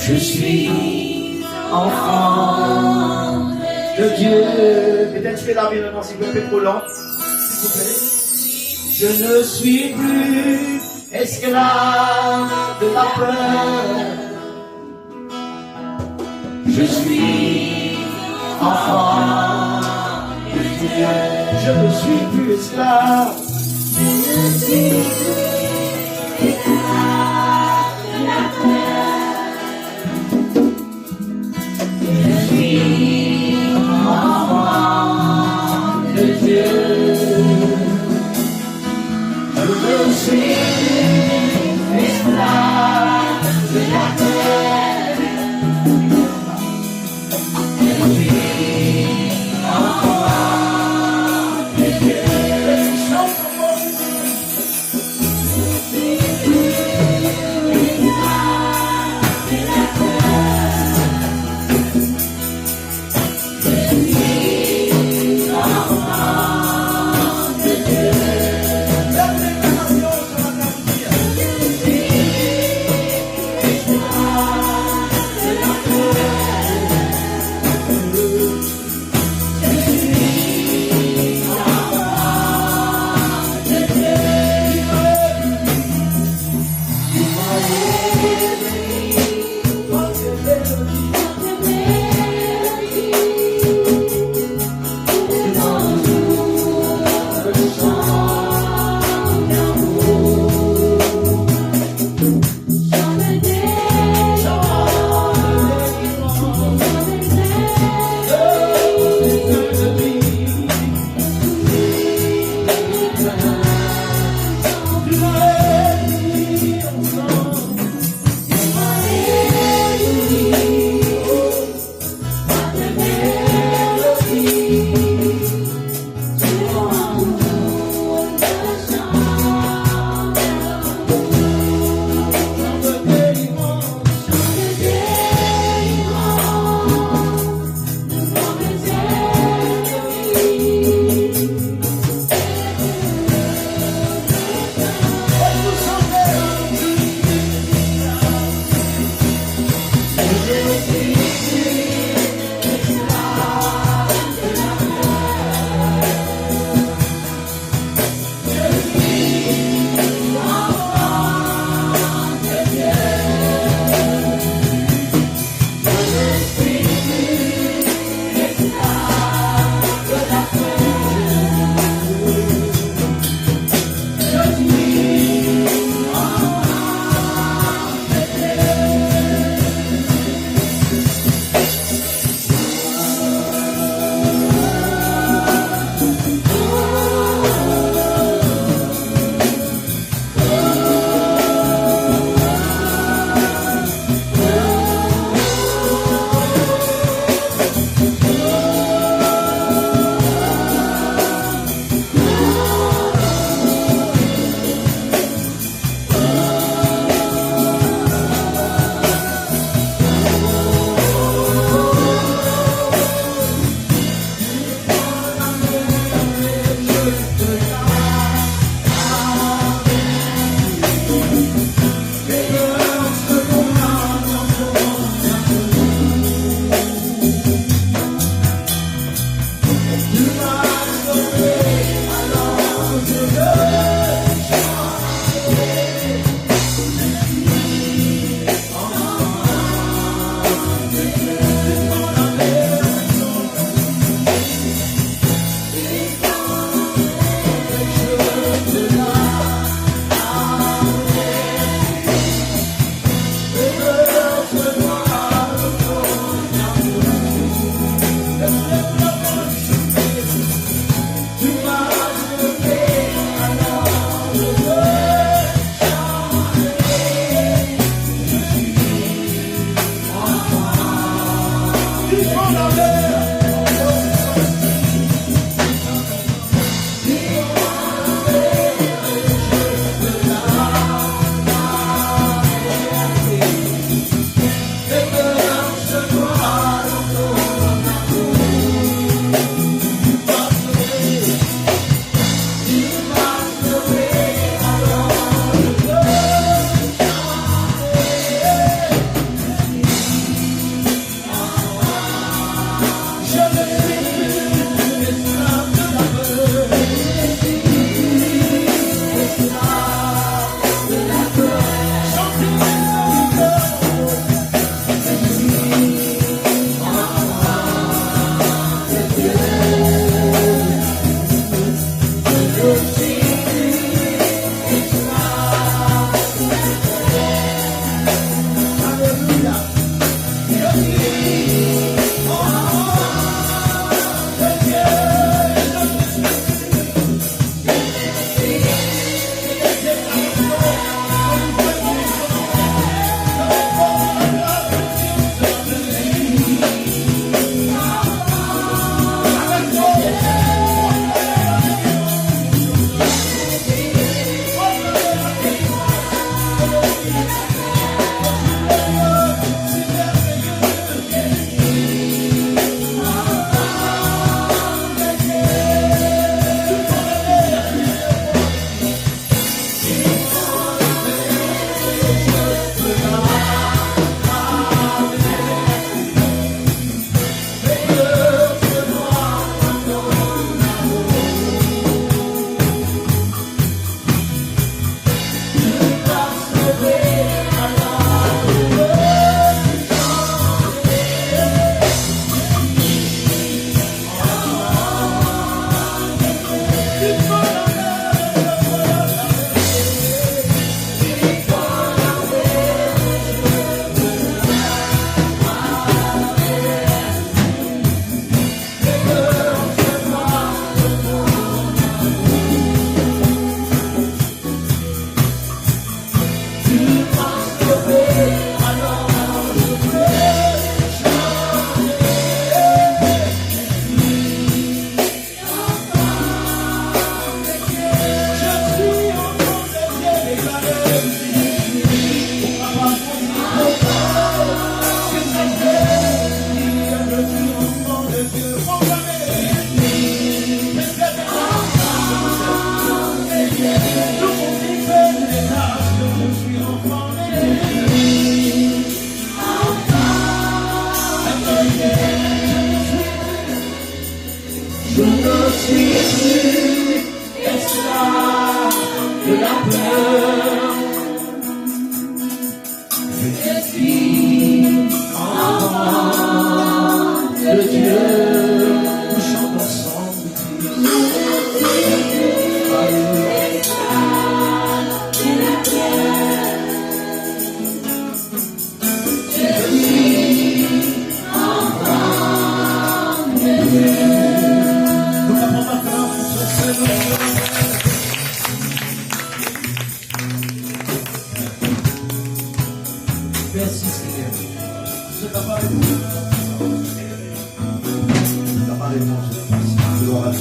Je suis enfant de Dieu. Peut-être je fais la vie s'il vous plaît, trop lent. S'il vous plaît. Je ne suis plus esclave de la peur. Je suis enfant de Dieu. Je ne suis plus esclave. Je ne suis plus esclave de la peur. Je suis enfant de Dieu. Je ne suis plus esclave de la terre. Je suis enfant de Dieu. Merci Seigneur. Je t'apparais. T'apparais mon Dieu. Gloire à Dieu.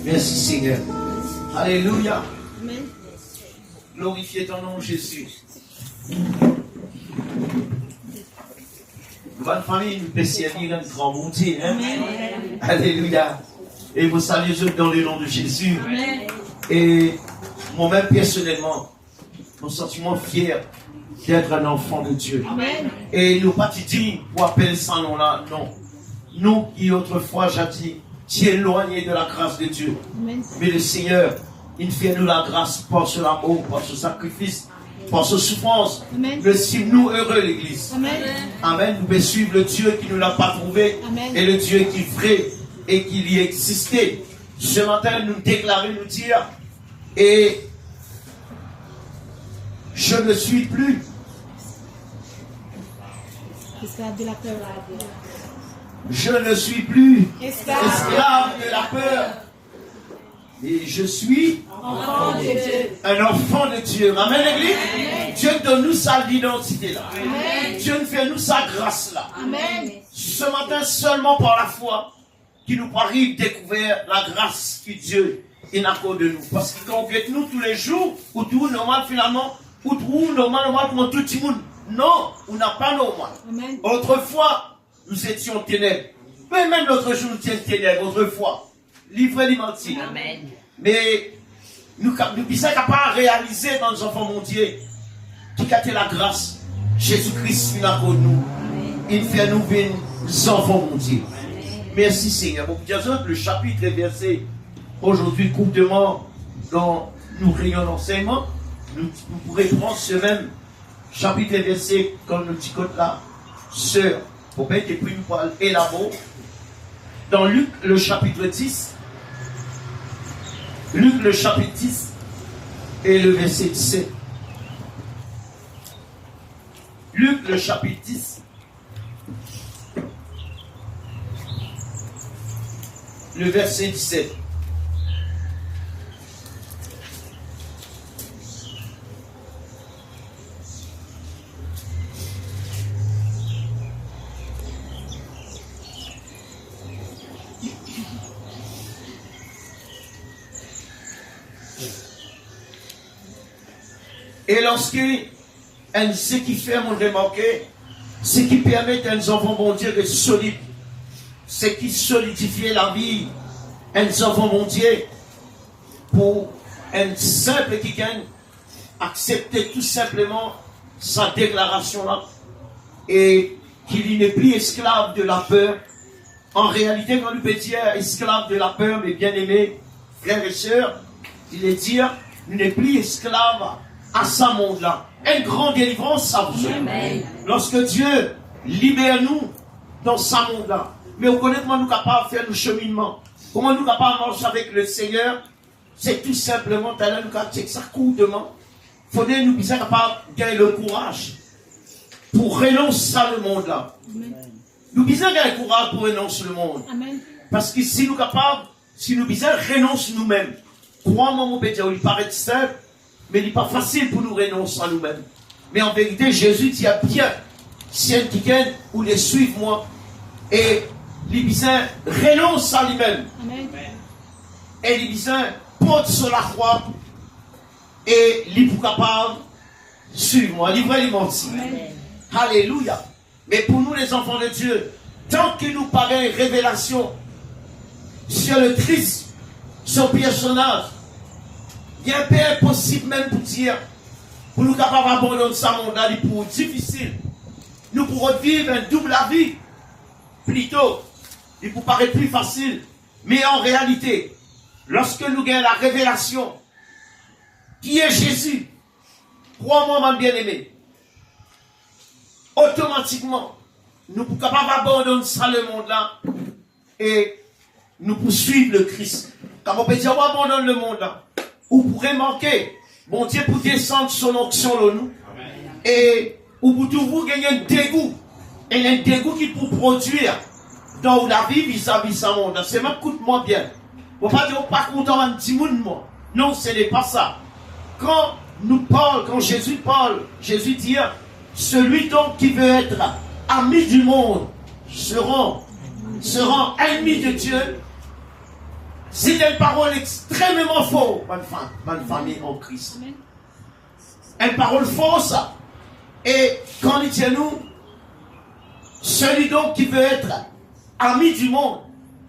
Merci Seigneur. Alléluia. Amen. Glorifiez ton nom Jésus. Votre famille nous peut servir un grand montier. Hein? Alléluia. Et vous saluez dans le nom de Jésus. Amen. Et moi-même personnellement, mon sentiment fier d'être un enfant de Dieu. Amen. Et nous pas dit pour appeler ça nom-là, non. Nous qui autrefois jadis, tu éloignés de la grâce de Dieu. Amen. Mais le Seigneur, il fait nous la grâce par ce amour, par ce sacrifice, par ce souffrance. Amen. Le nous heureux l'Église. Amen. Amen. Nous pouvons suivre le Dieu qui ne nous l'a pas trouvé. Amen. Et le Dieu qui est vrai et qui y existait. Ce matin, nous déclarer, nous dire, et je ne suis plus Esclave de la peur. je ne suis plus Esclave. esclave de la peur. Et je suis Enfant de Dieu. un enfant de Dieu. Amen, l'Église. Dieu donne-nous sa identité là. Amen. Dieu nous fait nous sa grâce là. Amen. Ce matin, seulement par la foi, qui nous arrive découvrir la grâce que Dieu accorde de nous. Parce que quand on vient nous tous les jours, ou tout normal finalement, ou tout normal comme tout le monde. Non, on n'a pas normal. Amen. Autrefois, nous étions ténèbres. Mais même l'autre jour, nous étions ténèbres, autrefois. Livré les mentir. Amen. Mais nous sommes capables de réaliser dans nos enfants mondiaux qui a la grâce. Jésus-Christ, il accorde nous. Il fait nous venir enfants mondiaux. Merci Seigneur. Pour dire le chapitre est versé aujourd'hui courtement dans nos réunions d'enseignement. Nous pourrions prendre ce même chapitre et verset comme le petit code là, sœur, pour mettre et puis nous élaborer. Dans Luc le chapitre 10, Luc le chapitre 10 et le verset 17. Luc le chapitre 10. Le verset 17. Et lorsque ce qui fait mon remarquer, ce qui permet à nos enfants bon Dieu d'être solides, ce qui solidifie la vie, à nos enfants bon Dieu, pour un simple qui gagne, accepter tout simplement sa déclaration là, et qu'il n'est plus esclave de la peur. En réalité, quand nous peut dire esclave de la peur, mes bien-aimés, frères et sœurs, il est dire, nous n'est plus esclave à ce monde-là. Une grande délivrance, ça vous aide. Lorsque Dieu libère nous dans ce monde-là. Mais honnêtement, nous sommes capables de faire le cheminement. Comment nous sommes capables de marcher avec le Seigneur? C'est tout simplement, nous avons ça courtement. Il faudrait nous être capables de gagner le courage pour renoncer à le monde-là. Nous devons gagner le courage pour renoncer le monde. Amen. Parce que si nous sommes capables, si nous devons renoncer nous-mêmes, crois-moi, mon pédia, il paraît simple, mais il n'est pas facile pour nous renoncer à nous-mêmes. Mais en vérité, Jésus dit bien, si un quelqu'un ou les suivre moi, et les bisins renoncent à lui-même. Amen. Et les bisins portent sur la croix, et les pour capable suivre moi, livrer les mentir. Alléluia. Mais pour nous, les enfants de Dieu, tant que nous paraît révélation sur le Christ, son personnage, il est un peu impossible même pour dire, pour nous capables d'abandonner ce monde-là, il est difficile. Nous pourrons vivre un double vie, plutôt, il vous paraît plus facile. Mais en réalité, lorsque nous gagnons la révélation, qui est Jésus, crois-moi, mon bien-aimé, automatiquement, nous sommes capables d'abandonner ça, le monde-là, et nous poursuivre le Christ. Quand on peut dire, on abandonne le monde-là, ou pourrait manquer, bon Dieu, pour descendre son onction sur nous, et ou pour toujours gagner un dégoût, et un dégoût qui peut produire dans la vie vis-à-vis ce monde. C'est même coûte-moi bien. On ne va pas dire, pas content un petit monde, moi. Non, ce n'est pas ça. Quand nous parle, quand Jésus parle, Jésus dit, celui donc qui veut être ami du monde sera ennemi de Dieu. C'est une parole extrêmement forte, ma famille en Christ. Une parole fausse. Et quand il dit à nous, celui donc qui veut être ami du monde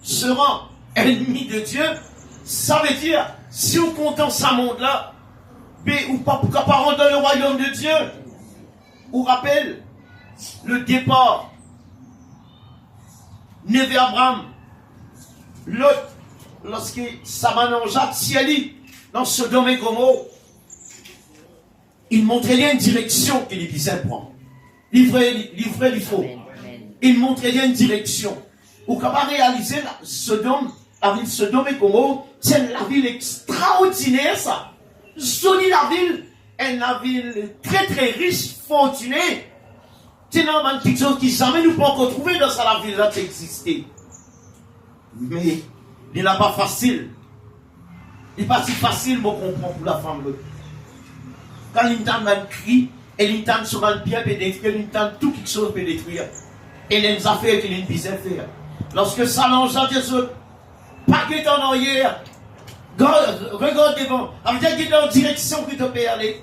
sera ennemi de Dieu, ça veut dire, si on compte ce monde-là, ou pas rentrer dans le royaume de Dieu, on rappelle le départ, Névé Abraham, l'autre, lorsque Samananja Tiali, dans Sodome et Gomorrhe, il montrait bien une direction qu'il disait prendre. Livrer, il faut. Il montrait bien une direction. Ou quand on va réaliser Sodome, la ville Sodome et Gomorrhe, c'est la ville extraordinaire, ça. Jolie la ville, une ville très très riche, fortunée. C'est une petite chose qui jamais nous peut encore trouver dans la ville là qui existait. Mais il n'est pas facile. Il n'est pas si facile, moi, comprends pour la femme. Quand l'interne un cri, et l'interne sur un bien peut détruire, l'interne tout quelque chose peut détruire. Et les affaires qu'il a besoin de faire. Lorsque ça l'ange a dit, paquet en arrière, regarde devant, avec dire qu'il est en direction qui te peut aller.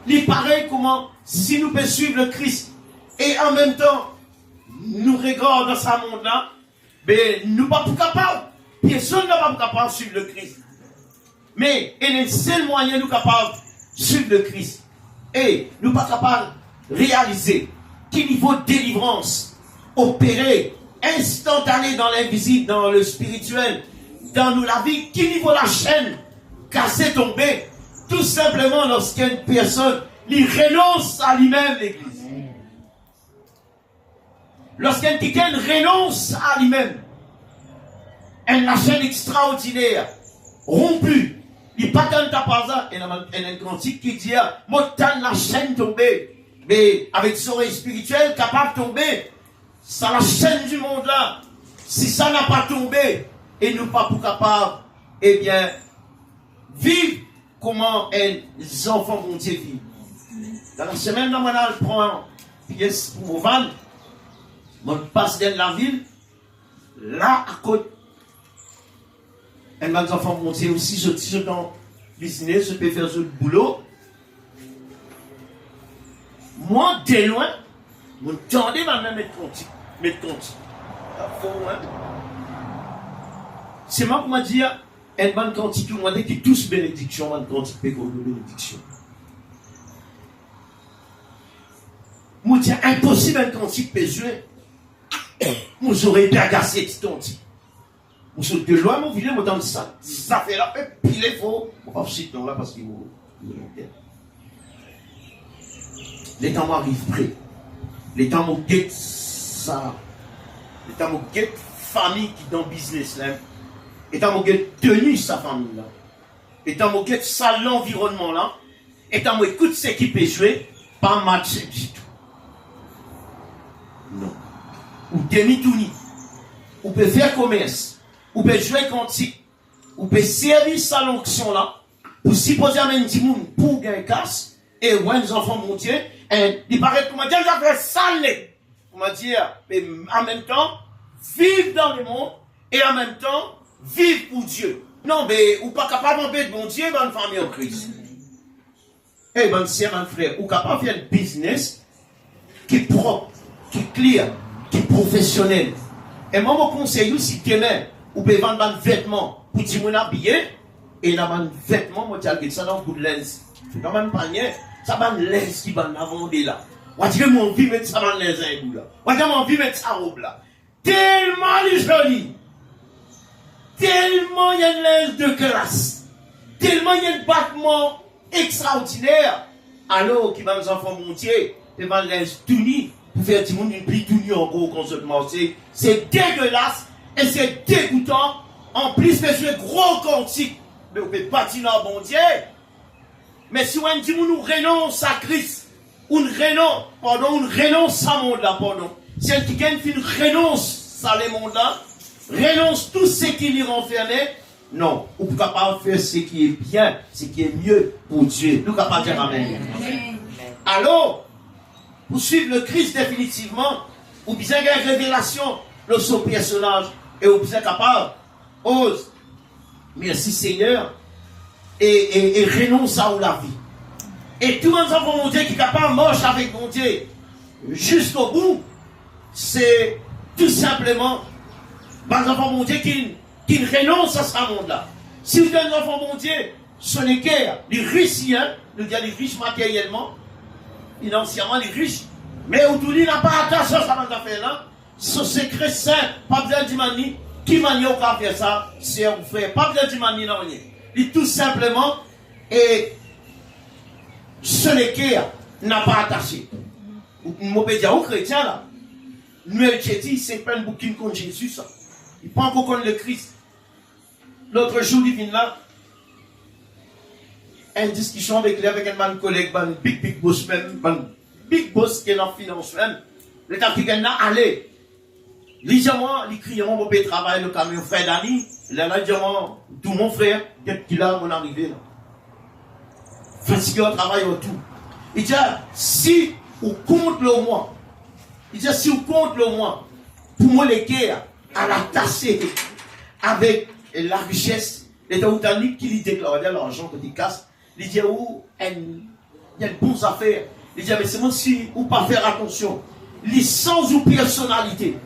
Il paraît comment, si nous pouvons suivre le Christ, et en même temps, nous regardons dans ce monde-là, mais nous ne sommes pas capables. Personne n'est pas capable de suivre le Christ. Mais il est le seul moyen nous capables de suivre le Christ. Et nous ne sommes pas capables de réaliser quel niveau de délivrance opéré, instantané dans l'invisible, dans le spirituel, dans nous la vie, quel niveau la chaîne cassée, tombée, tout simplement lorsqu'une personne lui renonce à lui-même, l'Église. Lorsqu'un quelqu'un renonce à lui-même, une chaîne extraordinaire, rompue, il pas tant par ça, et il y a un cantique qui dit, moi, tant la chaîne tombée, mais avec son oreille spirituelle, capable de tomber, ça la chaîne du monde là, si ça n'a pas tombé, et nous pas pour capable, eh bien, vivre comment les enfants vont vivre. Dans la semaine, là, on prend une pièce pour mon van, on passe dans la ville, là, à côté, et mes enfants vont dire aussi, je suis dans le business, je peux faire ce boulot. Moi, de loin, je tendais ma main mettre compte. C'est moi qui m'a dit, une bonne quantité, on m'a dit que tous bénédictions, une quantité de bénédictions. Moi, je dis, impossible une quantité de jouer. Moi, j'aurais été agacé de ce quantité. Ou sur de loin, mon vilain, moi, dans ça fait là, et puis il faut. On va pas non là parce qu'il vous. Les temps m'arrivent près. Les temps m'ont guette ça. Les temps m'ont guette famille qui dans le business là. Les temps m'ont guette tenu sa famille là. Les temps m'ont guette ça l'environnement là. Et temps m'ont écoute ce qui peut jouer, pas match du tout. Non. Ou demi tout ni. Ou peut faire commerce. Ou peut jouer quantique, ou peut servir sa l'onction là, pour supposer à un petit monde pour gagner casse, et ouais, les enfants montiers, et il paraît comment dire, ça fait sale, comment dire, mais en même temps, vivre dans le monde, et en même temps, vivre pour Dieu. Non, mais, ou pas capable d'embêter bon Dieu, bonne famille en Christ. Eh, bonne sœur, bonne frère, ou capable de faire un business qui est propre, qui est clair, qui est professionnel. Et moi, mon conseil aussi, demain, ou peut vendre un vêtement pour dire mon habillé, et dans un vêtement, moi, tu ça dans un bout de laisse. C'est dans un panier, ça va une laisse qui va la vendre là. Moi, tu veux mon envie de mettre ça dans les ailes là. Moi, j'ai envie de mettre sa robe là. Tellement elle est jolie. Tellement il y a une laisse de classe. Tellement il y a un battement extraordinaire. Alors, qui va nos enfants monter, devant une laisse tunie, pour faire du monde une pli tunie en gros, conceptement. C'est dégueulasse. Et c'est dégoûtant. En plus, mais je gros quantique. Mais on peut pas dire non, bon Dieu. Mais si on dit nous renonce à Christ, on renonce à monde là, pardon. Si quelqu'un fait une renonce à le monde là, renonce tout ce qui lui renfermé, Non, ou pour capable faire ce qui est bien, ce qui est mieux pour Dieu. Nous capables de dire amen. Alors, pour suivre le Christ définitivement, ou bien il y a une révélation de son personnage, et ou bien capable, ose, merci Seigneur, et renonce à la vie. Et tout le monde enfant mon Dieu qui est capable de marcher avec mon Dieu jusqu'au bout, c'est tout simplement les enfants mon Dieu qui renoncent à ce monde-là. Si vous êtes un enfant mon Dieu, ce n'est que les riches, nous disons les riches matériellement, financièrement les riches, mais aujourd'hui n'a pas attention à cette affaire-là. Ce secret saint, pas besoin de mani, qui manie au cas faire ça, c'est un frère, pas besoin de mani non rien. Il tout simplement, et ce n'est que n'a pas attaché. Mon pédia aux chrétiens là, nous dit c'est pas un bouquin contre Jésus ça. Il prend encore contre le Christ. L'autre jour il vient là, une discussion avec un collègue, un big boss même, un big boss qui est dans la finance même. Le temps qu'il a allé. Légèrement, il crie, mon père travaille le camion frère d'Annie. Là, légèrement, tout mon frère, qu'est-ce qu'il a, mon arrivé là. Fatigué au travail autour. Il dit, si on compte le mois, il dit, si on compte le mois, pour moi, les guerres, à la tasser avec la richesse, et dans le qui lui déclare l'argent que tu casses, il dit, où il y a de bonnes affaires. Il dit, mais c'est moi si, ou pas faire attention. Les sans ou personnalité.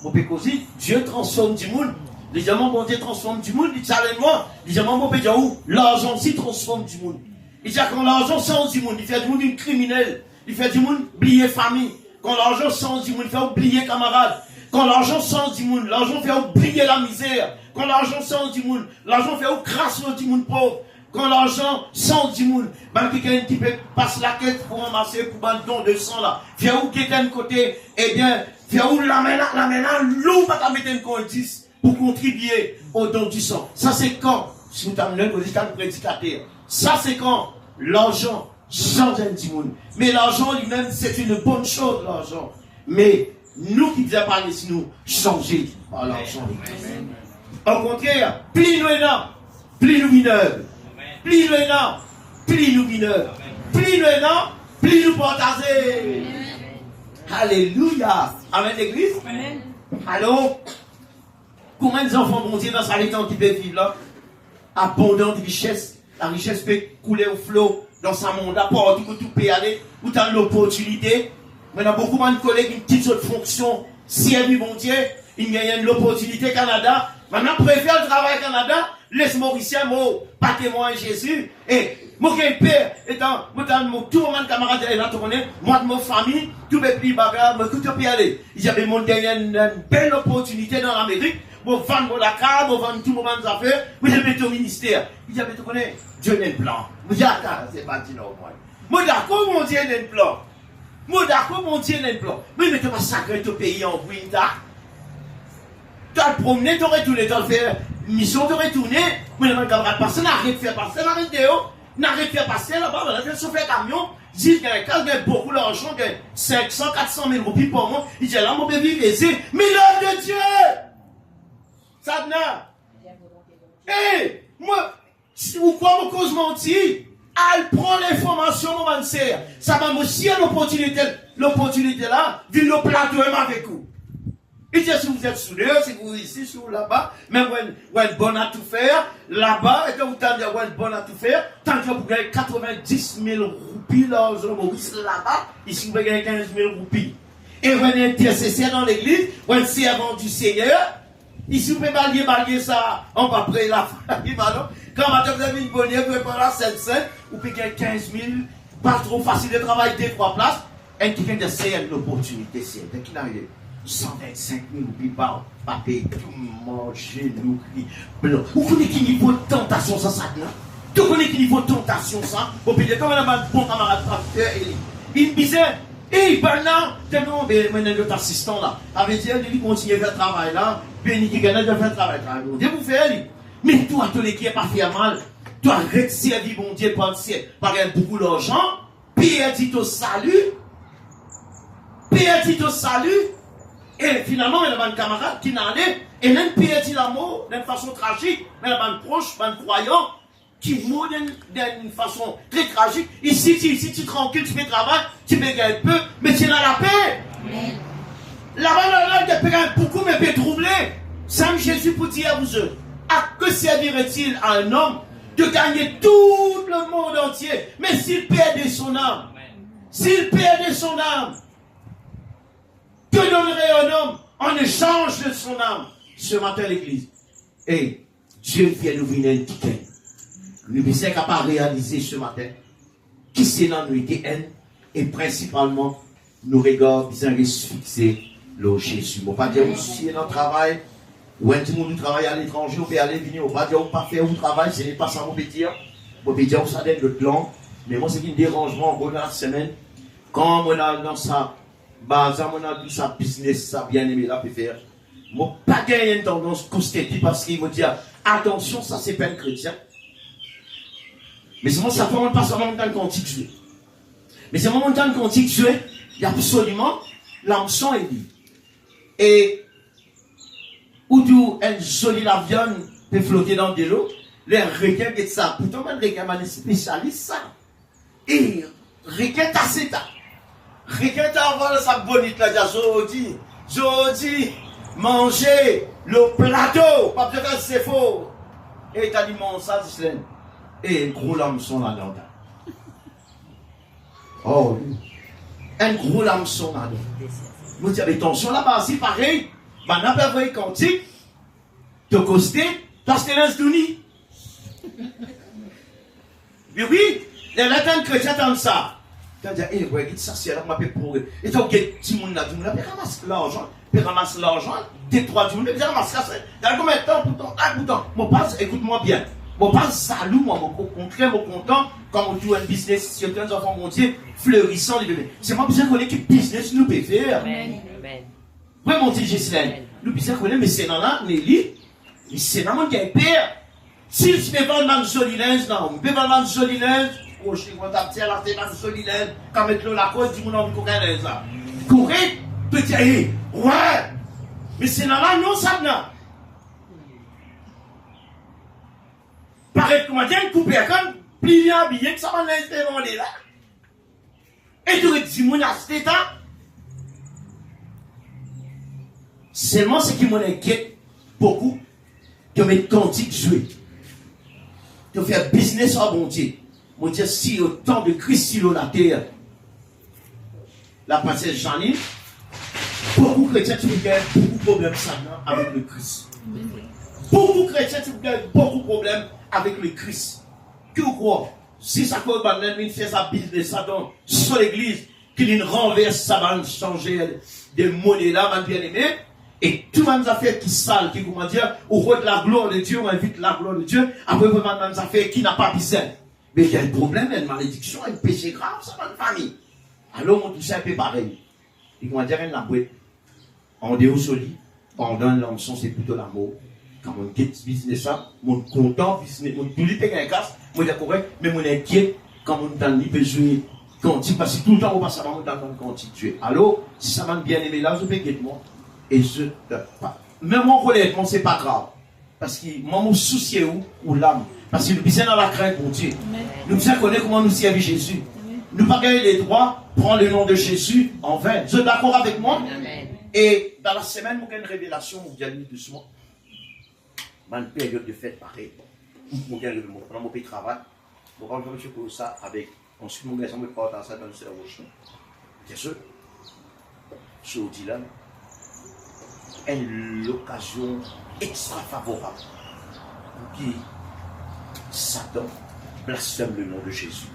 Mon pécosi, Dieu transforme du monde. Les diamants, mon Dieu transforme du monde. Il dit, moi, les diamants, mon pédia où l'argent aussi transforme du monde. Il dit, quand l'argent sort du monde, il fait du monde une criminel. Il fait du monde oublier famille. Quand l'argent sort du monde, il fait oublier camarade. Quand l'argent sort du monde, l'argent fait oublier la misère. Quand l'argent sort du monde, l'argent fait crasse du monde pauvre. Quand l'argent sort du monde, ben quelqu'un qui passe la quête pour ramasser pour un don de sang là, vient où quelqu'un de côté, eh bien, vient où la main là, l'eau va mettre un contexte pour contribuer au don du sang. Ça c'est quand, si vous t'amenez au prédicateur, ça c'est quand l'argent change du monde. Mais l'argent lui-même, c'est une bonne chose, l'argent. Mais nous qui devons parler, si nous changer par l'argent. Au contraire, plus nous énormes, plus nous mineurs. Plus nous énormes, plus nous mineurs. Plus nous énormes, plus nous partagés. Alléluia. Amen, l'église. Amen. Alors, combien d'enfants vont dire dans sa vie qui peuvent vivre là? Abondante richesse. La richesse peut couler au flot dans sa monde. D'abord, tout peut aller. Où tu as l'opportunité. Maintenant, beaucoup de collègues, une petite autre fonction. Si elle vit mon Dieu, il y a une opportunité au Canada. Maintenant, préfère le travail au Canada. Laisse Mauricien, moi, pas témoin Jésus. Et moi, qui père, étant, moi, tout le monde camarade là, tu connais, moi, de ma famille, tout le pays bagarre, moi, tout le pays aller. Il y avait mon une belle opportunité dans l'Amérique. Moi, vendre la carte, moi, vendre tout le monde des affaires. Moi, je vais au ministère. Il y avait, tu connais, Dieu n'a pas plan. Moi, j'attends, c'est pas dit non, moi. Moi, d'accord, mon Dieu n'a pas plan. Moi, d'accord, mon Dieu n'a pas plan. Mais, tu vas sacrer ton pays en Gwinda. Tu as promené, tu aurais tourné, tu as fait mission, tu aurais tourné. Mais le camarade passer, n'arrête de faire passer la vidéo. N'arrête de faire passer là-bas, voilà, tu as chauffé camion. Dit qu'il y a beaucoup d'argent, 500, 400 000 roupies par mois. Il dit là, mon bébé, c'est l'homme de Dieu. Sadna. Hé, moi, ou quoi, mon cause mentir? Elle prend l'information, mon sœur. Ça va me chier l'opportunité là, vu le plateau même avec vous. Il dit, si vous êtes soudés, si vous ici, si vous là-bas, même vous êtes bon à tout faire, là-bas, et que vous avez bon à tout faire, tant que vous gagnez 90 000 roupies, l'argent Maurice, là-bas, ici vous gagnez 15 000 roupies. Et vous êtes intercesseur dans l'église, vous êtes servant du Seigneur, ici vous pouvez balayer ça, on va prendre la famille, maintenant. Quand vous avez une bonne heure, vous pouvez prendre la 5-5, vous pouvez gagner 15 000, pas trop facile de travailler 2-3 places, et quelqu'un de c'est une opportunité, c'est un qui n'arrive. 125 000 roupies par papier, tout manger, nourrir, blanc. Vous connaissez qui niveau de tentation ça, ça, non? Vous connaissez qui niveau de tentation ça? Au pays de quand on a un bon camarade, il me disait, hé, maintenant, tellement, maintenant, notre assistant là, avait dit, il continue à faire le travail là, Béni qui gagne de faire le travail. Vous faites, mais toi, tous les qui n'est pas fait mal, toi, arrête de servir mon Dieu par beaucoup d'argent, puis il dit au salut, et finalement, il y a un camarade qui n'a allé, Et même perdu l'amour d'une façon tragique, mais la proche, un croyant, qui mourent d'une façon très tragique. Ici, si tu es tranquille, tu fais travail, tu peux gagner peu, mais tu es dans la paix. Amen. Là-bas, tu peux gagner beaucoup, mais tu peux troubler. Saint Jésus pour dire à vous autres, à que servirait-il à un homme de gagner tout le monde entier, mais s'il perdait son âme, que donnerait un homme en échange de son âme? Ce matin, l'église. Et Dieu vient nous venir un ticket. Nous ne sommes pas réaliser ce matin qui c'est dans nous haine et principalement nous regardons bien fixer le Jésus. On ne va pas dire aussi dans le travail, ou un petit monde travaille à l'étranger, on peut aller venir, on ne va pas dire on ne pas faire un travail, ce n'est pas ça qu'on peut dire. On peut dire ça donne le plan, mais moi c'est qui me dérange dans la semaine, quand on a dans sa base, on a tout sa business, ça bien aimé là, peut faire. Moi, pas gagner une tendance constatée parce qu'il va dire attention, ça c'est pas un chrétien. Mais c'est moi, ça ne pas seulement dans le cantique joué. Mais c'est moment dans le cantique joué, il y a absolument l'hameçon est dit. Et où tout un joli avion peut flotter dans de l'eau, les requins et ça. Pourtant, les requins sont spécialistes ça. Et requins t'as c'est ça. Requins t'as envoyé sa bonite là, Jodi, manger le plateau, pas de faire c'est faux. Et t'as dit mon ça, c'est et un gros hameçon là-dedans. Oh, un gros hameçon là-dedans. Nous disons, attention là-bas, c'est pareil. Ben, on a pas vu cantique. Tu as costé, tu as acheté l'Instouni. Mais oui, les latins chrétiens attendent ça. Tu as dit, eh, ouais, ça, c'est là, on m'a fait pour eux. Et tu as dit, tout le monde là, ramasse l'argent, tes trois du monde, puis ramasse ça. Il y a combien de temps, pourtant, mon passe, écoute-moi bien. Mon pas salou, moi, au contraire, mon content, quand on joue un business, si on a des enfants mondiaux, fleurissant les bébés. C'est moi, besoin qu'on ait que business nous peut faire. Amen. Oui, mon petit Gislaine. Nous, besoin qu'on ait, mais c'est dans là, Nelly, c'est dans mon qui est père. Si je peux vendre dans joli linge, non, je peux vendre dans joli linge, oh, je suis content, tiens, là, c'est dans joli linge, quand mettre l'eau la cause, dis-moi, non, courir linge là. Courir, petit, ouais, mais c'est dans là, non, ça, non. Paraît comment dire, couper comme plié habillé, que ça va l'installer là. Et tu aurais dit, mon acheté ça. Seulement ce qui m'inquiète beaucoup, de mettre quantique jouer. De faire business en bon Dieu. Mon Dieu, si autant de Christ sur la terre, la princesse Janine, beaucoup de chrétiens, tu peux gagner beaucoup de problèmes avec le Christ. Beaucoup de chrétiens, tu peux gagner beaucoup de problèmes avec le Christ. Que vous croyez? Si ça peut il fait sa business, ça donne sur l'église, qu'il renverse sa bande, changer des monnaies là, man bien aimé, et tout le monde a fait qui sale, qui comment dire, au roi de la gloire de Dieu, on invite la gloire de Dieu, après vous avez fait qui n'a pas besoin. Mais il y a un problème, il y a une malédiction, un péché grave, ça va une famille. Alors on tout ça un peu pareil. Et comment dire, la boîte, on est au solide, on donne l'hameçon, c'est plutôt l'amour. Quand on quitte business ça, mon content business, mon tout lui un casse, moi c'est correct, mais mon inquiet quand on dans lui peut jouer quantique parce que tout le temps on passe à dans le quantique tuer. Alors, si ça m'a bien aimé là, je peux guetter moi et je pas. Même mon honnêtement, c'est pas grave. Parce que moi mon souci ou l'âme parce que nous sommes dans la crainte pour Dieu. Nous sommes connaître comment nous servir Jésus. Nous pas gagner les droits, prendre le nom de Jésus en vain. Vous êtes d'accord avec moi? Amen. Et dans la semaine, vous avez une révélation, vous allez doucement. Une période de fête pareil. Mon gars, pendant mon pays de travail, je vais pour ça avec. Ensuite, mon gars, je vais porter ça dans le cerveau. Bien sûr, je vous dis là, une occasion extra favorable pour qui Satan blasphème le nom de Jésus.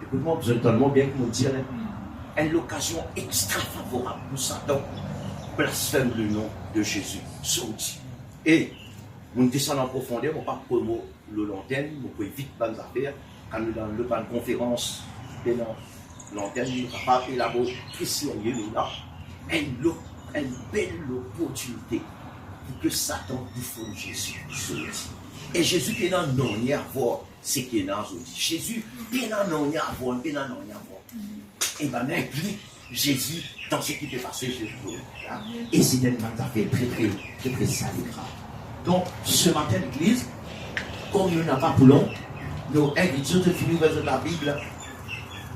Écoute-moi, vous entendez bien que mon dire, une occasion extra favorable pour Satan blasphème le nom de Jésus. Et nous descendons en profondeur, on ne pas promo l'antenne, on peut vite faire des affaires. Quand nous dans le pan de conférence, dans l'antenne, nous ne pas élaborer Christian, une belle opportunité pour que Satan bouffe Jésus. Et Jésus qui est dans non à voir, c'est qui est dans Jésus. Jésus qui est dans non à voir, qui est dans non à voir. Et bien, lui, Jésus dans ce qui peut passer chez vous. Et c'est tellement fait très sale et grave. Donc, ce matin, l'église, comme nous n'avons pas pour long, nous invitons de finir de la Bible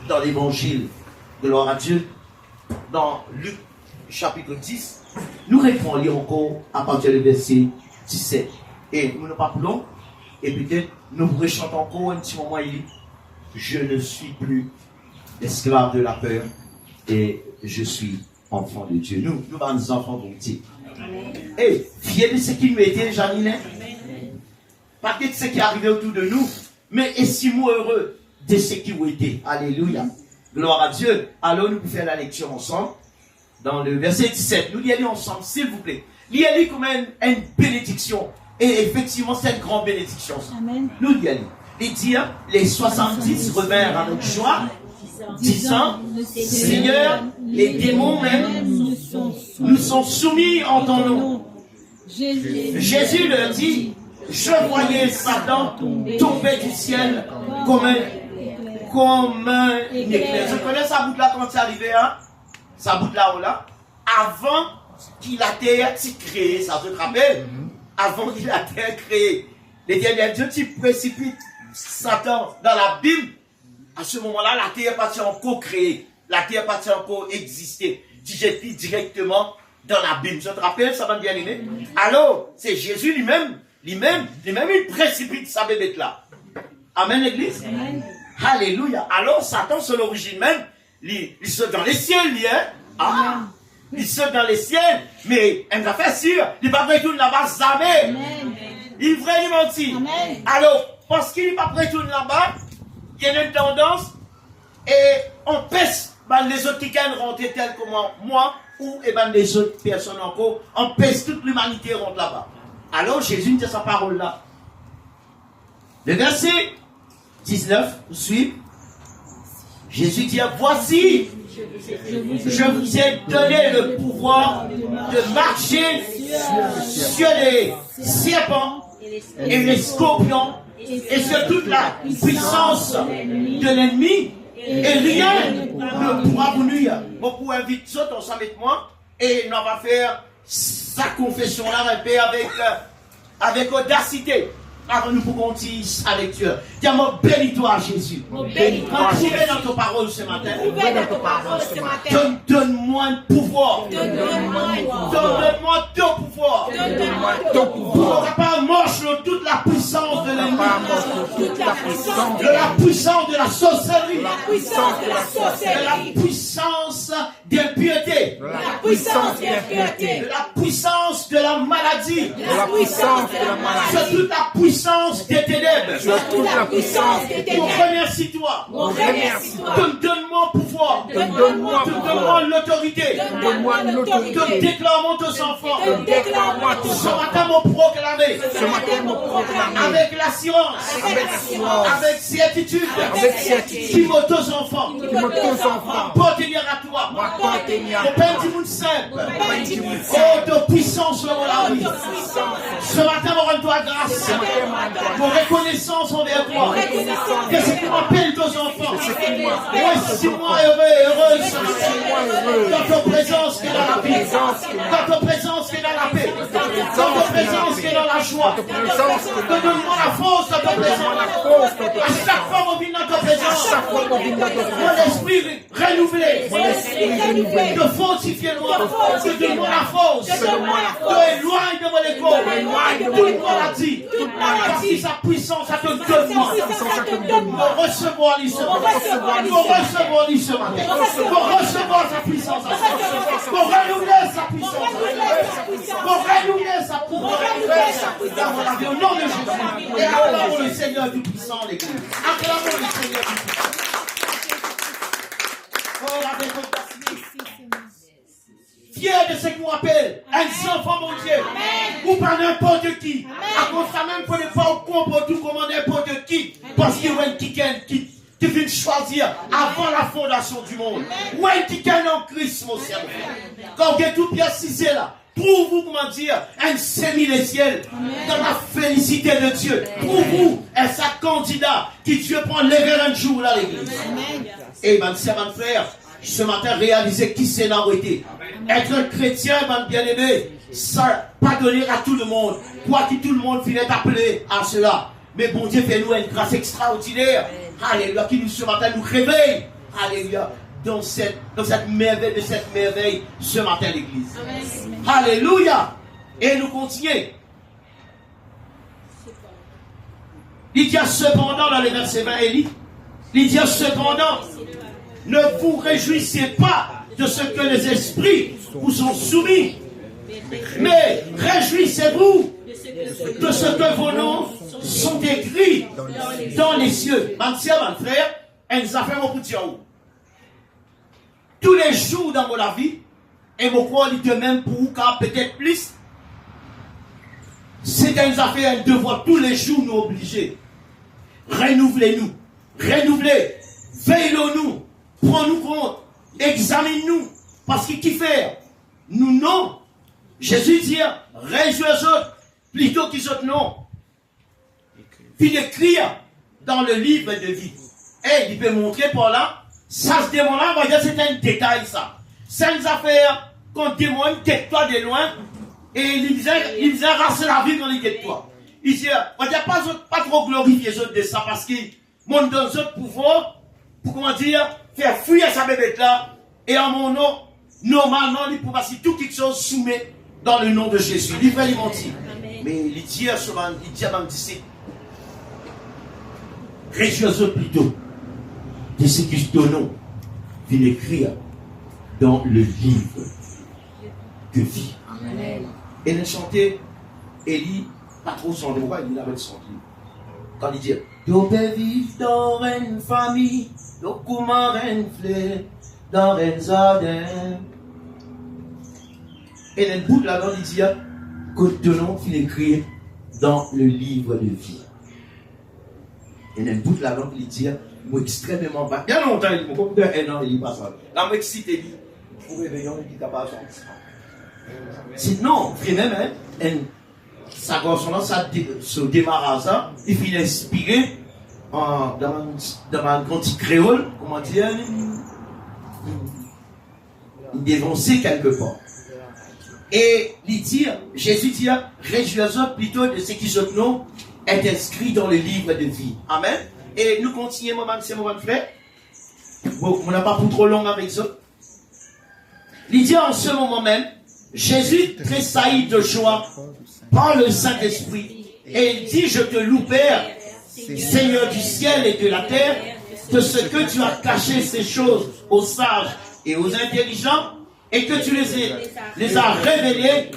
dans l'évangile, gloire à Dieu, dans Luc chapitre 10. Nous répondons lire encore à partir du verset 17. Et nous n'avons pas pour long, et peut-être nous pourrons chanter encore un petit moment. Il dit, je ne suis plus esclave de la peur, et je suis enfant de Dieu. Nous sommes des enfants de Dieu. Et fiers de ce qui nous était, Janine, pas que de ce qui est arrivé autour de nous, mais estimons heureux de ce qui nous était. Alléluia. Gloire à Dieu. Alors nous pouvons faire la lecture ensemble. Dans le verset 17, nous y allons ensemble, s'il vous plaît. Il y a comme une bénédiction. Et effectivement, c'est une grande bénédiction. Amen. Nous y allons. Il dit, les 70 revinrent avec joie, disant, Seigneur, les démons même nous sont soumis en ton nom. Jésus leur dit, je voyais Satan tomber du ciel comme un éclair. Je connais sa bout là quand c'est arrivé, hein? Sa bout là, là. Avant qu'il a été créé, ça se rappelle? Avant qu'il a été créé, l'Éternel Dieu qui précipite Satan dans la Bible. À ce moment-là, la terre partie encore créée. La terre partie encore exister. Tu jettes directement dans la Bible. Je te rappelle, ça va bien aimé. Alors, c'est Jésus lui-même, il précipite sa bébête là. Amen, l'église. Amen. Alléluia. Alors, Satan, c'est l'origine même. Il saute dans les ciels, il saute dans les ciels, mais il va faire sûr, il va pas retourner là-bas jamais. Il vrai, il mentit. Alors, parce qu'il n'est pas retourner là-bas, il y a une tendance, et on pèse les autres qui gagnent rentrer tels que moi, ou les autres personnes encore, on pèse toute l'humanité rentre là-bas. Alors, Jésus dit sa parole là. Le verset 19, suit. Jésus dit, voici, je vous ai donné le pouvoir de marcher sur les serpents et les scorpions et sur toute la puissance de l'ennemi, et rien ne pourra vous nuire. Beaucoup invitent ça ensemble avec moi, et on va faire sa confession là avec audacité. Avant nous pouvons dire avec Dieu. Dis-moi, bénis-toi Jésus. Trouvez dans ta parole ce matin. Donne-moi un pouvoir. Donne-moi ton pouvoir. Pour pas marcher dans toute la puissance de l'ennemi. De la puissance de la sorcellerie. De la puissance d'impureté. De la puissance de la maladie. De toute la puissance des ténèbres. On remercie toi. Donne-moi pouvoir. Donne-moi l'autorité. Déclare-moi tes enfants. Ce matin, mon proclamé. Avec l'assurance. Avec certitude. Qui m'a tes enfants. Appartenir à toi. Mon Père du monde simple. Oh, de puissance sur la vie. Ce matin, mon rends-toi grâce. Mon reconnaissance envers toi. Que ce qui m'appelle tes enfants. Suis-moi heureux et heureuse. Dans ta présence qui est dans la vie. Dans ta présence qui est dans la paix. Dans ta présence qui est dans la joie. Donne-moi la force dans ta présence. À chaque fois qu'on vit dans ta présence. Mon esprit renouvelé. De fortifier moi. De donne-moi la force. De éloigner de mon école. Toute maladie. Parce que sa puissance, ça te donne-moi. Pour recevoir l'issue. Pour recevoir l'issue. Pour recevoir sa puissance. Pour renouveler sa puissance. Pour renouveler sa puissance. Au nom de Jésus. Et acclamons le Seigneur du puissant, l'église. Acclamons le Seigneur du puissant. Oh, la fier de ce qu'on appelle un enfant, mon Dieu. Ou pas n'importe qui. À cause de ça même, pour ne pas comprendre tout comme n'importe qui. Parce qu'il y a un qui vient choisir avant la fondation du monde. Ou un qui en Christ, mon Seigneur. Quand vous êtes tout bien cisé là. Pour vous, comment dire, un sémi les ciels, dans la félicité de Dieu. Pour vous, un sa candidat qui Dieu prend lever un jour là l'église. Et ma sœur, mon frère, ce matin réaliser qui c'est l'arrêté. Être un chrétien, mon bien-aimé, ça pas donner à tout le monde. Quoi que tout le monde finisse appelé à cela. Mais bon Dieu fait nous une grâce extraordinaire. Alléluia, qui nous ce matin nous réveille. Alléluia. Dans cette merveille, ce matin l'église. Alléluia. Et nous continuons. Il dit cependant dans le verset 20, il dit cependant, ne vous réjouissez pas de ce que les esprits vous sont soumis, mais réjouissez-vous de ce que vos noms sont écrits dans les cieux. Mon frère, elle nous a fait beaucoup de choses. Tous les jours dans mon vie, et mon croix dit de même pour vous, car peut-être plus, c'est une affaire, un devoir, tous les jours nous obliger. Renouvelez-nous, renouvelez, veillons-nous, prends-nous compte, examine-nous, parce qu'il qui fait, nous non. Jésus dit, réjouissez-vous, plutôt qu'ils autres non. Puis d'écrire dans le livre de vie. Et il peut montrer par là, ça se demande là, on va dire c'est un détail ça. C'est une affaire qu'on demande, tais-toi de loin, et il disait, raser la vie dans les tais-toi. Il dit, on ne va pas trop glorifier les autres de ça, parce qu'ils montrent dans autres pouvoir, pour comment dire, faire fuir sa bébête là, et en mon nom, normalement, il peut passer tout quelque chose soumet dans le nom de Jésus. Il fait les mentir. Mais il dit à mon disciple, réjouissez-vous plutôt de ce que je donne, vient écrire dans le livre de vie. Amen. Et le chanter, Élie, pas trop son droit, il avait son livre. Quand il dit, tu peux vivre dans une famille, comment une fleur, dans un jardin. Et le bout de la langue, il dit, que donnons qu'il écrit dans le livre de vie. Et le bout de la langue, il dit, moi extrêmement bas. Bien longtemps, il dit, beaucoup d'un an, il dit pas ça. Là, moi excite, il dit, pour réveillon, il dit, t'as pas ça. Sinon, même, sa garçon-là, ça se démarre ça, il finit inspiré dans un cantique créole, comment dire, il dénonçait quelque part. Et il dit, Jésus dit, réjouissez-vous plutôt de ce qui se nom est inscrit dans le livre de vie. Amen. Et nous continuons, mon frère. Bon, on n'a pas pour trop long avec ça. Il dit en ce moment même, Jésus tressaillit de joie par le Saint-Esprit. Et il dit, je te loue, Père, Seigneur du ciel et de la terre, de ce que tu as caché ces choses aux sages et aux intelligents, et que tu les as révélées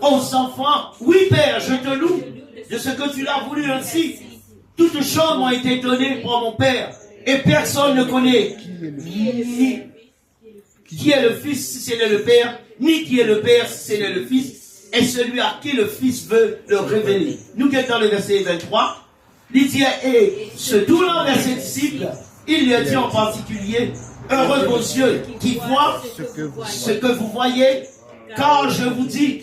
aux enfants. Oui, Père, je te loue de ce que tu l'as voulu ainsi. Toutes choses m'ont été données par mon Père, et personne ne connaît ni qui est le Fils si c'est le Père, ni qui est le Père si c'est le Fils, et celui à qui le Fils veut le révéler. Nous sommes dans le verset 23. Il dit, et ce doux-là vers ses disciples, il lui a dit en particulier, heureux vos yeux qui voient ce que vous voyez, car je vous dis,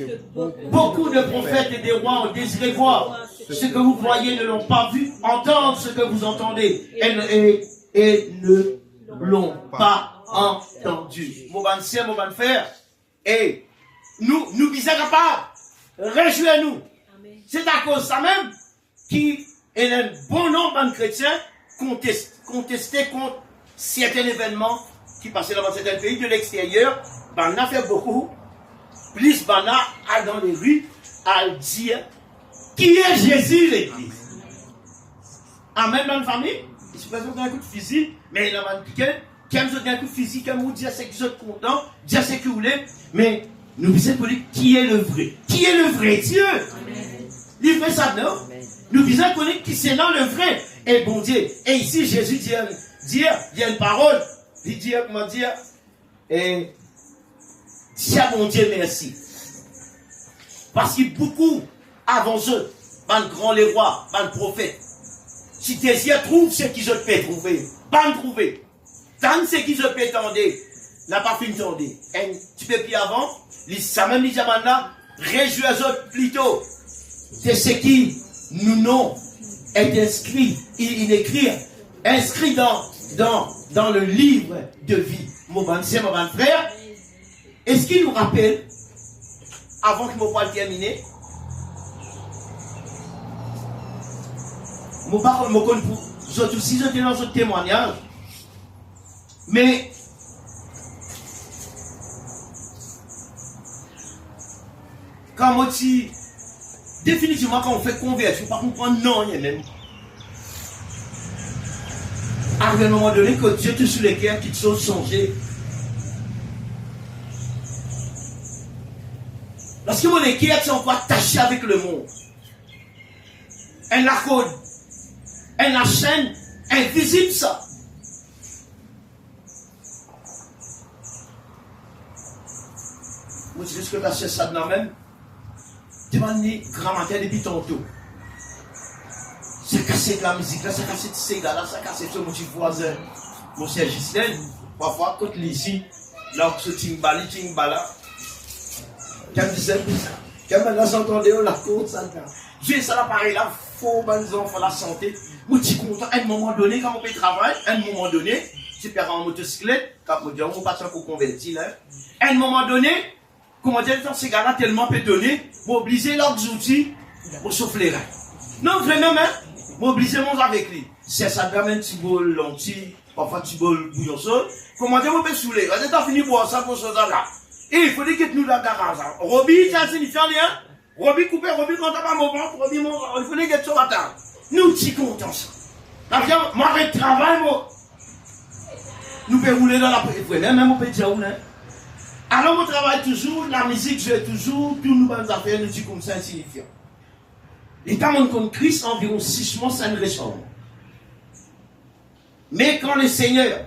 beaucoup de prophètes et des rois ont désiré voir ce que vous voyez, ne l'ont pas vu, entendre ce que vous entendez, et ne l'ont pas entendu. Mon bon sien, mon bon frère, et nous sommes capables, réjouissez-nous. C'est à cause de ça même qui est un bon nombre de chrétiens contestés contre certains événements qui passaient dans certains pays de l'extérieur. Ben, on a fait beaucoup. Plus ben, on a dans les rues à dire qui est Jésus l'église. Amen, dans la famille. Il se présente un coup de fusil, mais il a un piquet. Qui aime un coup de fusil, qui aime dire c'est que vous êtes content, dire c'est que vous voulez, mais nous disons qui est le vrai. Qui est le vrai Dieu? Il fait ça, non? Nous disons connaître qui c'est dans le vrai. Et bon Dieu. Et ici, Jésus dit, il y a une parole. Il dit, comment dire, et dis à mon Dieu merci. Parce que beaucoup avant eux, ban grand les rois, ban prophètes. Si tu désires, trouve ce qu'ils ont fait trouver. Ban trouver. Tant ce qu'ils ont fait tendre, n'a pas fini tendre. Un petit peu plus avant, ça même dit là, réjouissez-vous plutôt de ce qui nous non est inscrit, il écrit, inscrit dans le livre de vie. mon bon frère, est-ce qu'il nous rappelle, avant que mon point termine, mon parole me connaît pour surtout si j'étais dans ce témoignage, mais quand moi dis définitivement quand on fait conversion, pas comprendre non, il y a même. À un moment donné, que Dieu te sur les cœurs qui te sont changés. Parce que mon cœurs sont encore attachés avec le monde. Elle la code. Elle la chaîne invisible ça. Moi, je dis que la chaise ça de la même. Tu vas venir grammaire depuis tantôt. Ça casse de la musique là, ça casse de ces gars là, ça casse de mon petit voisin. Mon cher Gisèle, parfois, quand ici, là, ce timbali, timbala. Quand je disais, quand maintenant j'entendais la cour, ça j'ai ça l'appareil là, faut bonnes enfants la santé. Moi, je suis content. À un moment donné, quand on fait travail, à un moment donné, je perds en motocyclette, quand on dit, on passe pour convertir là. À un moment donné, comment dire, dans ces gars-là, tellement pétonnés, m'obliger leurs outils pour souffler. Non, vraiment, hein, m'obliger mon avec lui. C'est ça, quand même, tu bol lentilles, parfois tu bol bouillon sol. Comment dire, on peut saouler. Quand tu as fini pour ça, pour ce là. Et il faut dire que nous, dans le garage. Roby, ça signifie rien. Roby coupé, Roby quand t'as pas mon ventre, Roby mon ventre. Il faut dire que tu vas attendre. Nous, tu contents ça. Parce que moi, avec le travail, moi, nous pouvons rouler dans la prairie. Même on peut dire, hein. Alors, on travaille toujours, la musique joue toujours, tous nos bonnes affaires, nous disons comme ça, insignifiant. Et quand on compte Christ, environ 6 mois, ça ne ressemble. Mais quand le Seigneur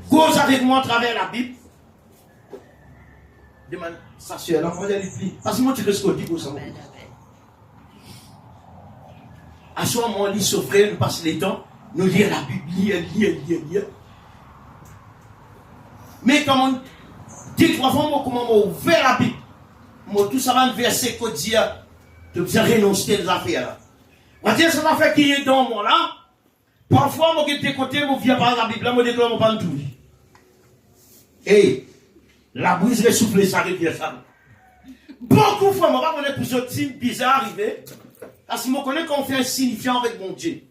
cause avec moi à travers la Bible, demande, ça c'est là, moi j'ai pli. Parce que moi, tu veux ce qu'on dit pour ça. À ce moment, on lit souffrir, nous passe les temps, nous lire la Bible, lire. Mais comme on dit 3 fois, moi, comment on ouvert la Bible, moi, tout ça va me verser qu'au dire, de bien renoncer les affaires là. On dit, ça va faire qui est dans moi là. Parfois, moi, qui est côté, moi, viens par la Bible là, moi, déclare mon pan tout. Et, la brise ressouffle, ça rivière ça. Beaucoup de fois, moi, je connais plusieurs signes bizarres arrivés. Parce que moi, je connais qu'on fait un signifiant avec mon Dieu.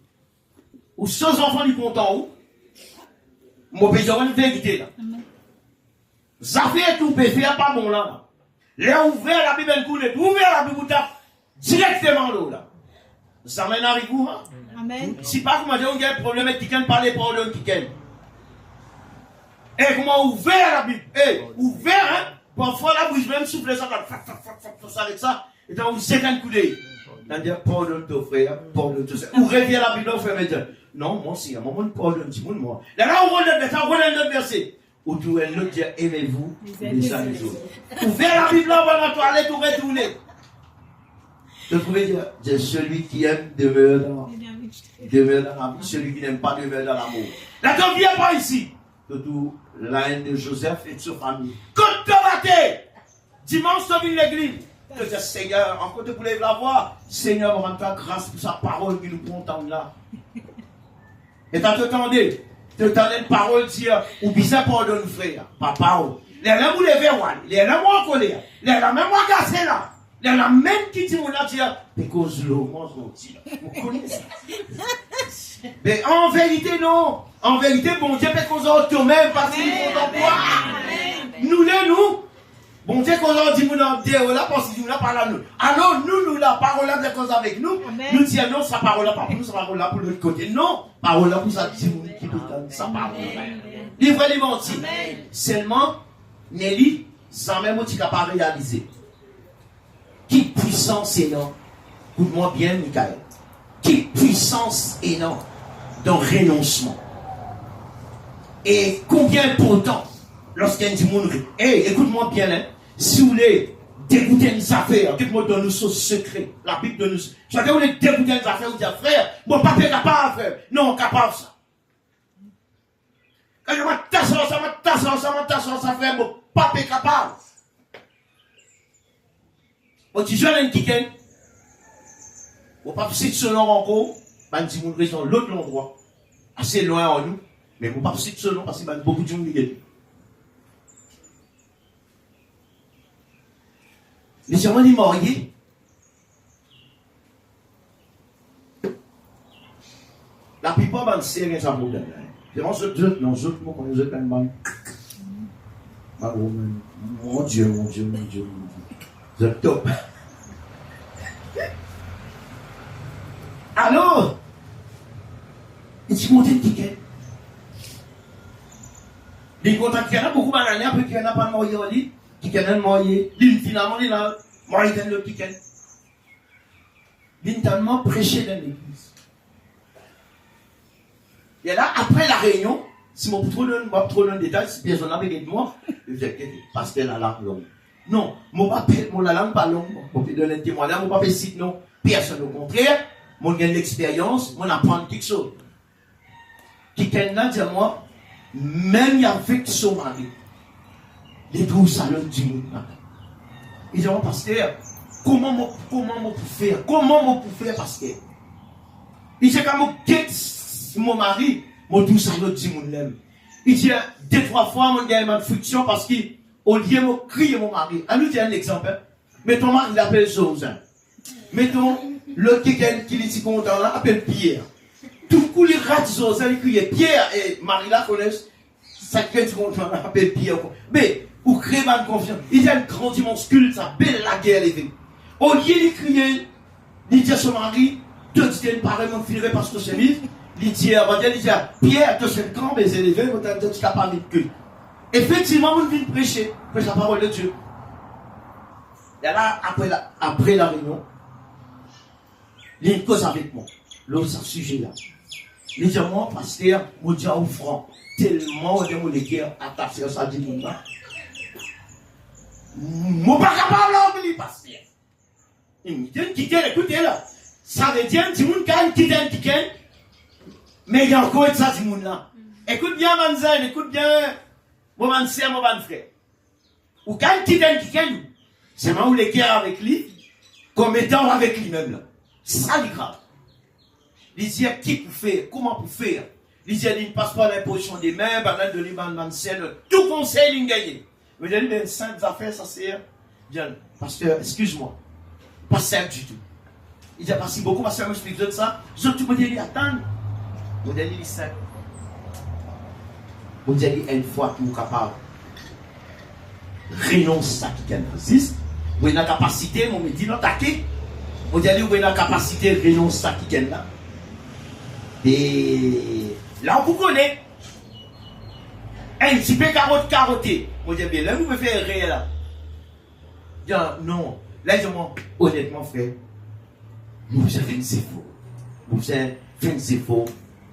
Ou ceux enfants du content où, moi, je vais dire une vérité là. Ça fait tout, faire pas bon là. Là, ouvert la Bible, ouvert la Bible, directement là. Ça mène à rigou, hein? Amen. Si pas comment dire, on a un problème avec quelqu'un, parler pour le quelqu'un. Et comment ouvert la Bible? Ouvert, hein? Parfois, la bouche même souffle ça, ça avec ça, et donc vous êtes un coup d'œil. C'est-à-dire, pardonne ton frère, pardonne ton frère. Ou revient la Bible, on fait maintenant. Non, moi, c'est un moment de pardonne, c'est moi. Là, on regarde le verset. Ou tout un autre dit, aimez-vous les uns les autres. Ouvert la Bible, on va dans la toilette, ou retourner. Vous pouvez dire, celui qui aime demeure dans la vie, celui qui n'aime pas demeure dans l'amour. La ne vient pas ici. Surtout la haine de Joseph et de sa famille. Quand tu vas dimanche, tu viens l'église. Tu dis, Seigneur, encore tu voulais la voir. Seigneur, rends-toi grâce pour sa parole qui nous contente là. Et tu t'attendais. Tu t'attendais une parole dire, ou bien pardonne frère. Pas parole. Les gens vous levez, les gens vous en colère. Les gens même vous cassez là. Les gens même qui disent, on a dit, because l'eau, moi, je dis. Vous connaissez ça. Mais en vérité, non. En vérité, bon Dieu, peut qu'on a tout même parce qu'il nous envoie. Nous, nous. Bon Dieu, qu'on a dit, nous, là, parce qu'il nous a parlé à nous. Alors, nous, la parole là, de cause avec nous. Nous disons, non, sa parole là, pas pour nous, sa parole là, pour l'autre côté. Non, parole là, pour ça, dit, qui nous donne sa parole là. Livre les mentis. Seulement, Nelly, sans même tu n'as pas réalisé. Qui puissance énorme. Écoute-moi bien, Michael. Qui puissance énorme dans le renoncement. Et combien important lorsqu'un dit monde. Écoute-moi bien, hein, si vous voulez dégoûter une affaire, dites-moi donne nous ce secret. La Bible donne nous. Chacun voulait dégoûter une affaire, vous dites frère, moi pas capable de faire. Non, capable ça. Quand je m'attache ça fait, mon pas capable. Quand tu joues à un kicken, mon pas si selon encore, ben dis-moi raison l'autre endroit, assez loin en nous. Mais je ne pas citer ce nom parce qu'il y a beaucoup de gens qui viennent. Les gens sont mariés. La plupart de ces gens sont là. C'est vraiment ceux non, ceux qui ont des gens mon Dieu, mon Dieu, mon Dieu. C'est top. Alors, il dit monter le ticket. Les contacts qu'il y en a beaucoup d'années, après qu'il n'y en a pas de moyen, qui a moyen, finalement, il a moyen le ticket. Il a tellement prêché dans l'église. Et là, après la réunion, si mon trop dans le détail, si personne n'a pas de moi, je vais dire, parce que la langue longue. Non, la langue pas longue, pour te donner un témoignage, mon pas citer non, personne au contraire, mon gain l'expérience, mon apprendre quelque chose. Quelqu'un dit à moi, même avec son mari, les 12 salons du monde. Il dit, mon pasteur, comment moi pour faire? Comment pour faire, pasteur? Il dit, quand mon mari, mon 12 salons du monde. Il dit, 2-3 fois, mon gars, il m'a une friction parce qu'au lieu de crier mon mari. À nous dire un exemple. Mettons Marc, il appelle Zosa. Mettons le quelqu'un qui est content là, appelle Pierre. Tout coup, les rats Zosa, il crie Pierre et Marie là connaissent. Ça qui est content là, appelle Pierre. Mais, ou crée ma confiance. Il y a une grande minuscule, ça belle la guerre levée. Au lieu de crier, il dit à son mari, te dis qu'il paraît mon filet parce que c'est lui. Il dit à Pierre, te sais quand mes élevés, vous t'avez dit parler de cul. Effectivement, vous venez prêcher la parole de Dieu. Et là, après la réunion, il y a une cause avec moi, l'autre sujet là. Il dit, moi, pasteur, mon Dieu offrant, tellement de mon guerre attaché à ça, dit mon là. Mon pas capable de pasteur. Il me dit, écoutez là. Ça veut dire, si mon can quitte un ticket, mais il y a encore ça, dit mon là. Écoute bien, Manzane, écoute bien. Mon sœur, mon frère. Ou quand il dit qu'il c'est moi où les guerres avec lui, comme étant avec lui-même là. Ça, c'est grave. Il dit, qui pour faire, comment pour faire. Il dit, il ne passe pas l'imposition des mains, banal de l'Iban, tout conseil, il gagne. Mais il dit, saintes affaires, ça c'est bien. Parce que, excuse-moi, pas simple du tout. Il dit, parce que beaucoup, parce que je m'explique de ça, je te dis, attends. Il dit, il est simple. Vous dites une fois que vous êtes capable de renoncer à ce qui existe, vous avez la capacité, vous me dites non, t'attaquer. Vous dites vous avez la capacité de renoncer à ce qui est là. Et là, vous connaissez un petit peu carotté. Vous dites bien, là, vous pouvez faire réel là. Dit non, là, je dis honnêtement, frère, vous avez fait c'est faux. Vous avez fait c'est faux,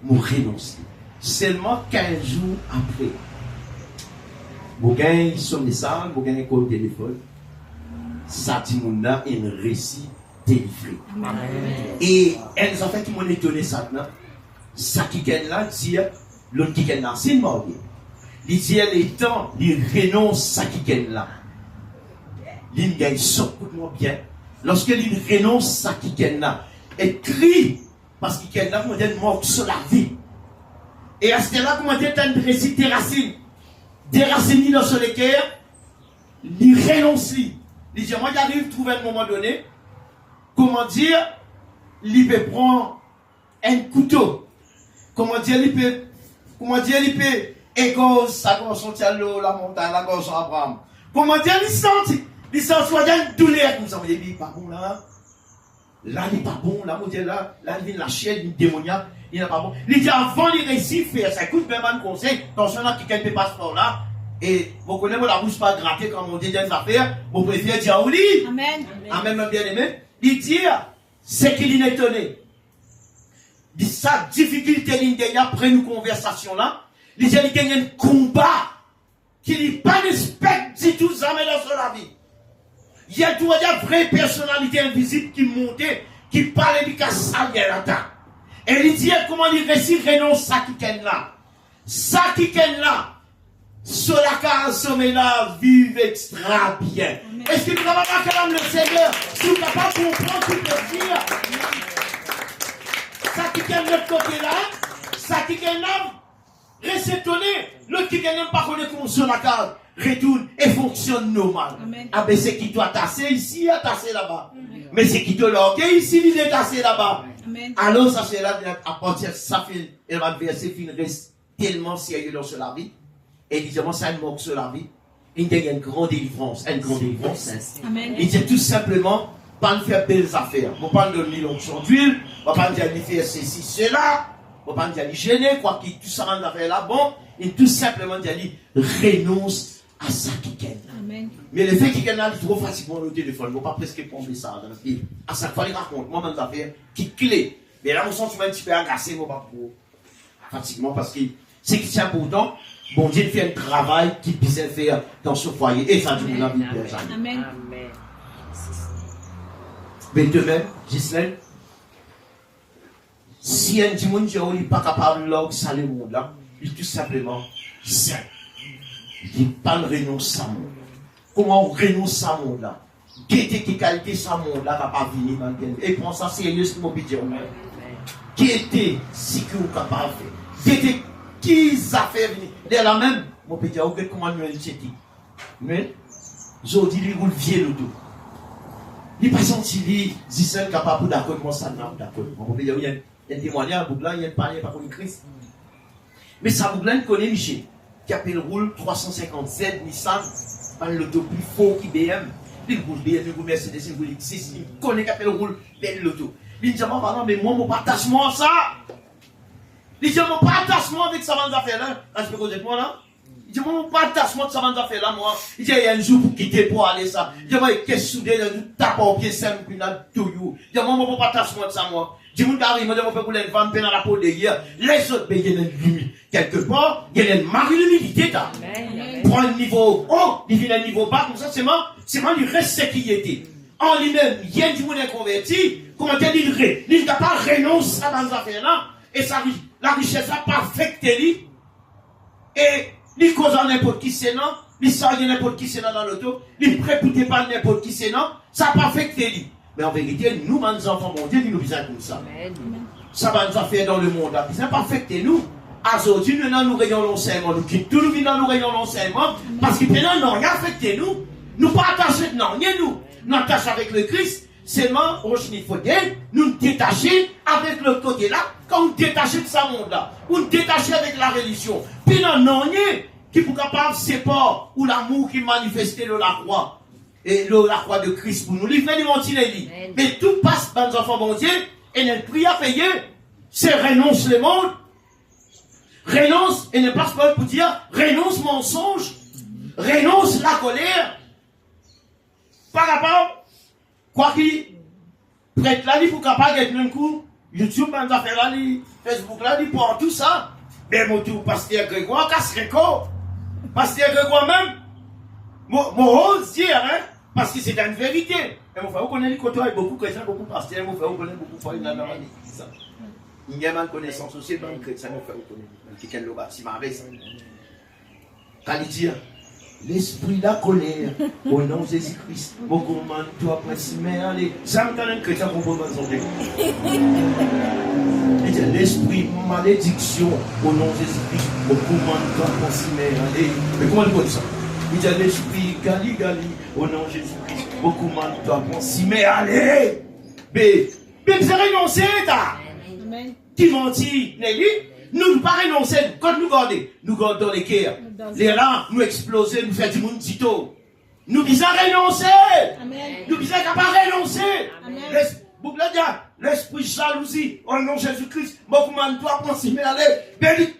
vous renoncez. Seulement 15 jours après, vous gagnez son message, vous gagnez un téléphone, ça dit mon là, un récit délivré. Et elles ont fait qui m'ont étonné ça maintenant. Ça qui gagne là, dit, l'autre qui gagne là, c'est une mort. Il dit, les temps, il renonce ça qui gagne là. Il gagne surtout bien. Lorsque il renonce ça qui gagne là, et crie, parce qu'il gagne là, on est mort sur la vie. Et à ce moment-là, comment dire, tu as une récit des racines. Des racines dans son équerre, il renonce. Il dit, moi, j'arrive à trouver à un moment donné, comment dire, il peut prendre un couteau. Comment dire, il peut égorger sa gorge sur l'eau, la montagne, la gorge sur Abraham. Comment dire, il sent soit une douleur, comme ça, il dit, pas bon là. Là, il n'est pas bon, là, là, il vient la chair, il est démoniaque. Il n'est pas bon. Il dit avant de réussir faire ça. Écoute bien mon conseil. Attention là, quelqu'un peut passeport là. Et vous connaissez, la bouche pas gratter quand on dit des affaires. Vous préférez dire oui. Amen. Amen, bien aimé. Il dit, c'est qu'il est étonné. Il dit sa difficulté, il gagne après une conversation là. Il dit, il gagne un combat. Qu'il n'est pas respecte du tout jamais dans son vie. Il y a tout, il y a une vraie personnalité invisible qui montait, qui parlait du cas salé là-dedans. Et il dit comment il réussit renonce ça qui est là. Ça qui est là. Sur la case sommet là, vive extra bien. Est-ce que nous avons pas quand même le Seigneur? Si vous n'avez pas comprendre tout le dire. Ça qui est de l'autre côté là. Ça qui est là. Reste étonné. L'autre qui n'aime pas connaître comment sur la case, retourne et fonctionne normal. Amen. Ah ben c'est qui doit tasser ici, à tasser là-bas. Mais c'est qui doit l'orgueil ici, il est tassé là-bas. Amen. Alors ça c'est là, à partir de ça, il va verser, il reste tellement sérieux dans la vie. Et il dit, moi ça ne manque sur la vie. Il y a une grande délivrance, une grande délivrance. Amen. Il dit tout simplement, pas de faire belles affaires. On parle de l'onction d'huile, on parle de faire ceci, cela, on parle de gêner, quoi qu'il tout ça va affaire là, bon, il tout simplement dit, renonce à ça qui gagne. Amen. Mais le fait qu'il gagne là, il trop facilement le téléphone, il ne faut pas presque prendre ça. À chaque fois, il raconte, moi, mes affaires, qui clé. Mais là, on sent un petit peu agacé, moi, pas trop. Facilement, parce que c'est qui tient pourtant, bon Dieu fait un travail qu'il puisse faire dans ce foyer. Et ça, du monde, la vie de Amen. Amen. Mais de même, Gisèle, si un petit monde n'est pas capable de l'ordre, ça le monde là, il est tout simplement saint. Il n'est pas de renoncer à monde. Comment on renonce à monde là? Quelle qualité ça monde là va pas venir maintenant? Et prends ça sérieusement, mon dire. Qui était si que vous capable de faire? Qui a fait venir? Dès là même, mon petit, vous avez comment nous c'était. Mais, aujourd'hui, il roule vieux le dos. Il n'a pas senti, il dit, capable d'accord, moi ça n'a pas d'accord. Mon petit, il y a un témoignage, il y a un panier par contre Christ. Mais ça, vous connaît Michel, qui appelle roule 350Z Nissan, par l'auto plus fort qui BM. Il roule BM, il roule Mercedes, il roule X6, il connaît qui appelle roule belle l'auto. Il dit, pardon, mais moi, mon attachement à ça. Il dit, mon attachement avec ça, va faire là. Là, je peux causer moi là. Il dit, mon attachement de ça, va faire là, moi. Il dit, il y a un jour pour quitter pour aller ça. Il dit, moi, qu'est-ce que soudé, nous tape au pied simple, puis là, tout you. Il dit, moi, mon attachement de ça, moi. Il dit, mon gars, il m'a dit, mon père, une femme, dans la peau de hier. Les autres, il y a une limite. Quelque part, il y a une marque d'humilité, là. Prends un niveau haut, il vient un niveau bas, comme ça, c'est moi, il reste ce qu'il était. En lui-même, il y a du monde converti, comment dire, il n'a pas renoncé à dans affaires là, et la richesse n'a pas affecté lui, et il cause à n'importe qui c'est non, il sort n'importe qui c'est dans l'auto, il prépute pas n'importe qui c'est non, ça n'a pas affecté lui. Mais en vérité, nous, les enfants, mon Dieu, nous besoin comme ça. Ça va nous faire dans le monde, ça n'a pas affecté nous. Aujourd'hui, nous rayons l'enseignement, nous quittons tout, nous dans nous rayons l'enseignement, parce que maintenant, non, rien affecté nous. Nous pas attachés, non, rien nous. Nous attachons avec le Christ, seulement, il faut nous détacher avec le côté là, quand nous détacher de ce monde-là, ou nous détacher avec la religion. Puis non, non, qui pour capable c'est pas ou l'amour qui manifestait de la croix, et la croix de Christ pour nous. Il fait du mentir, mais tout passe dans les enfants bon Dieu, et le prix à payer, c'est renonce le monde, renonce, et ne passe pas pour dire, renonce mensonge, renonce la colère, par rapport, quoi qu'il prête là, il faut capable d'être un coup, YouTube, dans affaires là, Facebook là, il pour tout ça. Mais mon tout, pasteur Grégoire, casse-réco, pasteur Grégoire même, mon ose dire, hein, parce que c'est une vérité. Et mon frère, vous connaissez les côtoirs, beaucoup de chrétiens, beaucoup de pasteurs, mon frère, vous connaissez beaucoup de fois, il y a dans l'église. Il y a mal connaissance aussi dans les chrétiens, mon frère, vous connaissez, qui est le bâtiment avec ça. Quand il dit, l'esprit de la colère, au nom de Jésus-Christ, mon commande, toi, prince, mais allez, ça me donne un chrétien pour vous entendre. Il dit, l'esprit de malédiction, au nom de Jésus-Christ, mon commande, toi, prince, mais allez. Mais comment il dit ça? Il dit, l'esprit gali, au nom de Jésus-Christ, mon commande, toi, prince, mais allez. Mais c'est renoncé, t'as. Amen. Qui mentit, Nelly? Nous ne pas renoncer, quand nous gardons les cœurs. Les rangs, nous exploser, nous faire du monde tito. Nous disons renoncer. Amen. Nous disons qu'à pas renoncer. Amen. L'esprit jalousie, au nom de Jésus-Christ, beaucoup de toi pour s'y aller. Mais il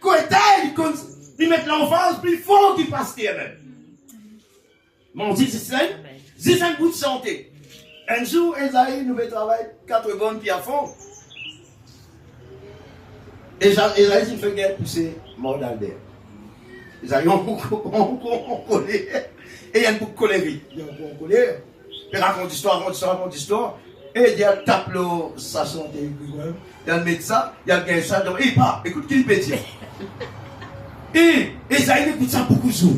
il met l'enfance plus fort qu'il passe terre. Mon Dieu, c'est un bout de santé. Un jour, Esaïe nous fait travailler 80 pieds à fond. Et Esaïe, il fait guerre pousser mort d'Albert. Esaïe, on connaît. Et il y a une boucle colérie. On connaît. Il raconte histoire. Et il y a tape sa santé. Il y a le médecin, il y a le gars, ça. Et pas, écoute qu'il peut dire. Et Esaïe écoute ça beaucoup de jours.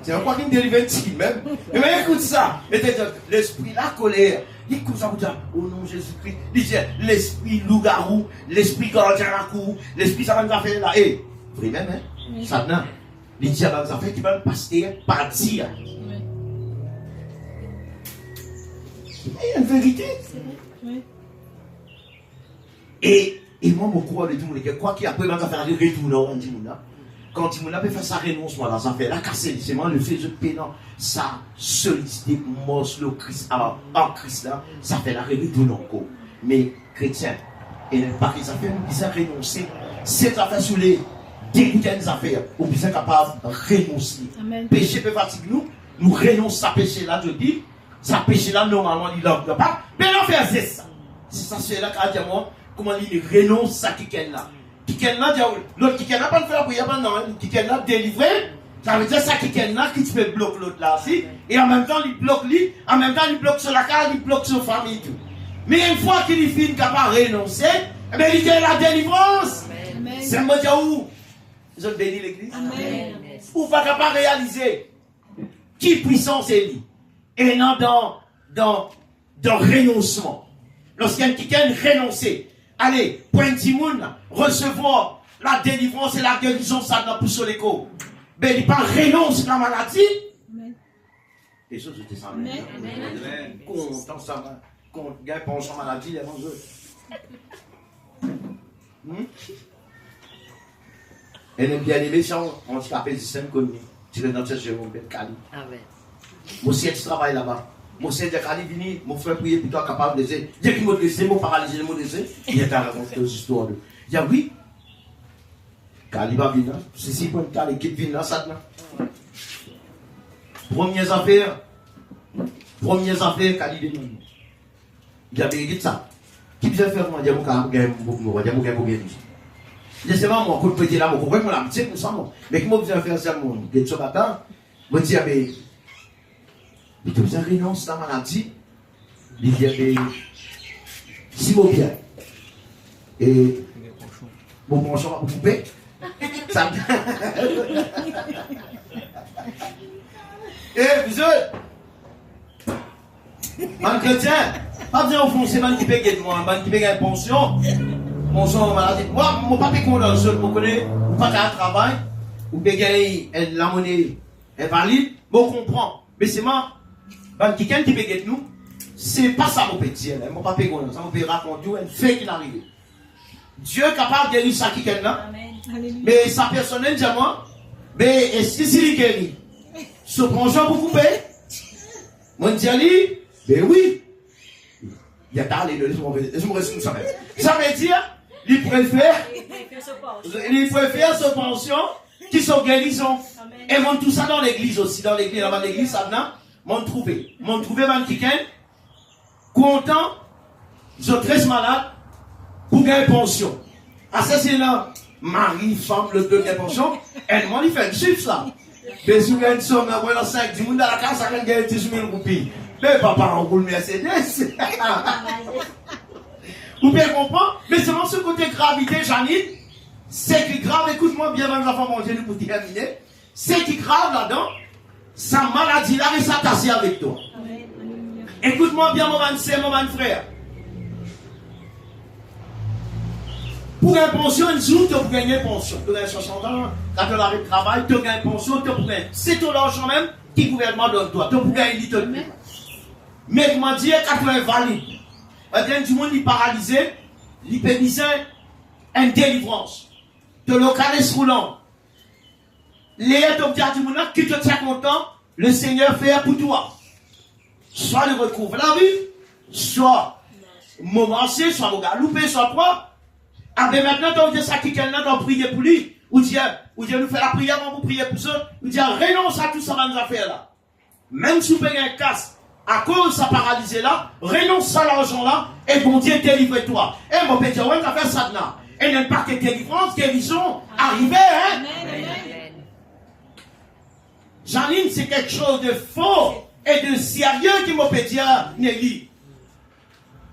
C'est encore qu'il me délivre un petit même. Mais écoute ça. Et l'esprit, la colère. Il écoute ça, au nom de Jésus-Christ. Il dit, l'esprit loup-garou, l'esprit gardien à la cour, l'esprit ça va nous faire là. Et Vrai même, hein? Ça n'a. Il dit à des affaires qui veulent passer par dire. Il y a une vérité. Et moi, je crois de tout le monde. Quoi qu'il y a après, on va faire des retours, on dit, quand il peut faire sa renoncement dans ça fait la casser, c'est moi le fait de pénant, sa sollicité, le Christ, en Christ là, ça fait la retour encore. Mais chrétien, et pas qu'ils affaires, ils ont renoncé. C'est affaire sous les dégoûter des affaires, ou bien capable de renoncer. Péché peut fatiguer nous renonçons à péché là, je dis, ça péché là, normalement, il n'a pas. Mais l'enfer, c'est ça. C'est ça, c'est là qu'il y a moi, comment il renonce à quelqu'un là. Quelqu'un-là, l'autre quelqu'un-là, pas de faire la prière, non, quelqu'un-là délivré, ça veut dire ça quelqu'un-là qui te fait bloquer l'autre là aussi, et en même temps, il bloque lui, en même temps, il bloque sur la carte, il bloque sur la famille, tout. Mais une fois qu'il finit capable de renoncer, eh bien, il y a la délivrance. C'est un mot où ils ont béni l'église. Ou pas capable de réaliser qui puissance est lui. Et non dans renoncement. Lorsqu'il y a quelqu'un renoncé, allez, point de monde, recevoir la délivrance et la guérison, ça n'a plus sur l'écho. Mais il pas renonce à la maladie. Et ça, c'était ça. Content ça, quand il y a un penchant maladie, il est mangé. Elle aime bien les méchants, on se rappelle du système connu. Tu es dans ce jeu, mon père Kali. Moi aussi, tu travailles là-bas. Moi aussi, je Kali vini, mon frère prier pour toi capable de dire, dès qu'il m'a laissé, m'a paralysé, il m'a laissé. Il y a ta raconté aux histoires de. Il y a oui. Kali va venir, c'est si pour une l'équipe vient là, ça là. Premières affaires, Kali vient. Il avait dit ça. Qui peut faire moi, dire mon gars, laissez-moi, mon coup de petit là, mon copain, mon amitié, pour ça, moi. Mais qui m'a besoin de faire ça, mon gars, ce matin, je me dis, mais tu as besoin de renoncer à la maladie. Il dit, si mon bien, et mon penchant va vous couper, ça me. Eh, vous êtes, man chrétien, pas besoin de foncer, man qui paye de moi, man qui paye une pension. Mon sang maladie. Moi, mon papa qu'on dans le sol, vous connaissez, ou pas qu'à travail, ou payer la monnaie invalide, moi comprends. Mais c'est moi, quelqu'un qui paye nous, c'est pas ça mon petit. Mon papa qu'on dans ça, on peut raconter un fait qui est arrivé. Dieu est capable de guérir ça qui est là. Mais sa personne, dit à moi, mais est-ce que s'il guérit, ce penchant pour couper? Moi, je dis à lui, ben oui. Il y a parlé de ça. Ça veut dire, il préfère ce pension qui sont guérison. Et mon tout ça dans l'église aussi. Dans l'église, dans l'église, ça vient, m'ont trouvé man quelqu'un, content, ils sont très malades, pour gagner pension. Assassinant, mari, femme, le deux gagner pension, et moi, il fait un chiffre ça. Mais si vous gagnez une somme, voilà, 5, 10 000 dans la case, ça gagne 10 000 roupies. Mais papa, on roule Mercedes. Vous pouvez comprendre? Mais seulement ce côté gravité, Janine, c'est qui grave, écoute-moi bien, même la femme, mon Dieu, nous pour terminer. C'est qui grave là-dedans, sa maladie là, et s'attacher avec toi. Écoute-moi bien, mon frère. Pour gagner pension, un jour, tu peux gagner pension. Tu gagnes 60 ans, quand tu as le travail, tu gagnes pension, tu peux gagner. C'est ton argent même qui gouvernement donne toi. Tu peux gagner little. Mais comment dire, quand tu es invalide, du monde est paralysé, il peut dire une délivrance. De localisme roulant. Les objets du monde qui te tient content, le Seigneur fait pour toi. Soit le recouvre la vie, soit momentier, soit mon gars loupé, soit quoi. Ah ben maintenant, tu as dit ça qui quelqu'un dans prier pour lui, ou Dieu nous fait la prière avant vous prier pour ça, ou Dieu renonce à tout ça dans les affaires là. Même si vous payez un casse, à cause de sa paralysée là, renonce à l'argent là, et bon Dieu délivre-toi. Et mon père, ouais, tu as fait ça là. Et n'aime pas que délivrance, guérison, arriver, hein. Amen. Janine, c'est quelque chose de faux et de sérieux qui m'a fait dire, Nelly.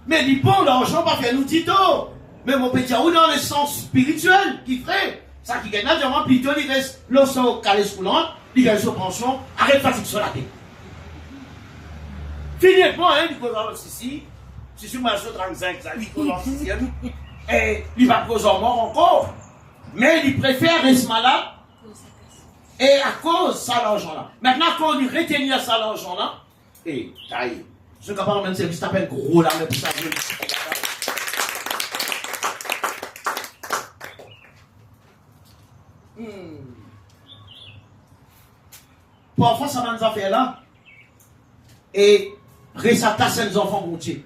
Mais il bon l'argent, pas faire nous dit tout. Mais mon petit ou dans le sens spirituel, qui ferait, ça qui gagne, vraiment, plutôt, il reste, l'osso calé sous l'angle, il gagne sur pension, arrête fatigue sur la tête. Finalement, hein, il faut avoir ici, si je suis mal sur 35, ça, il faut avoir ici, et il va causer en mort encore. Mais il préfère rester malade. Et à cause de ça, l'argent-là. Maintenant, quand il retenir ça, l'argent-là, et taille. Ce qui parle même service t'appelle gros là, mais pour ça, Parfois, ça va nous faire là. Et résattacher les enfants, mon Dieu.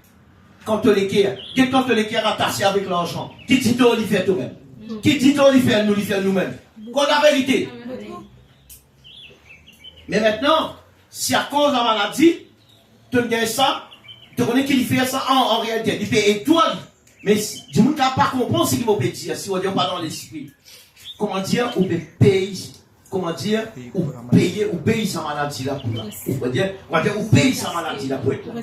Quand tu les quittes, quand tu les quittes attachés avec l'argent, qui dit toi, il fait toi-même. Qui dit toi, il fait nous-mêmes. Qu'on a la vérité. Mais maintenant, si à cause de la maladie, tu as ça, tu connais qu'il fait ça en réalité. Il fait étoile. Mais du monde qui n'a pas compris ce qu'il va dire, si on dit pas dans l'esprit. Comment dire, ou payer, comment dire, ou payer, ou payer sa maladie là pour là. On va dire, ou payer sa maladie là pour être là.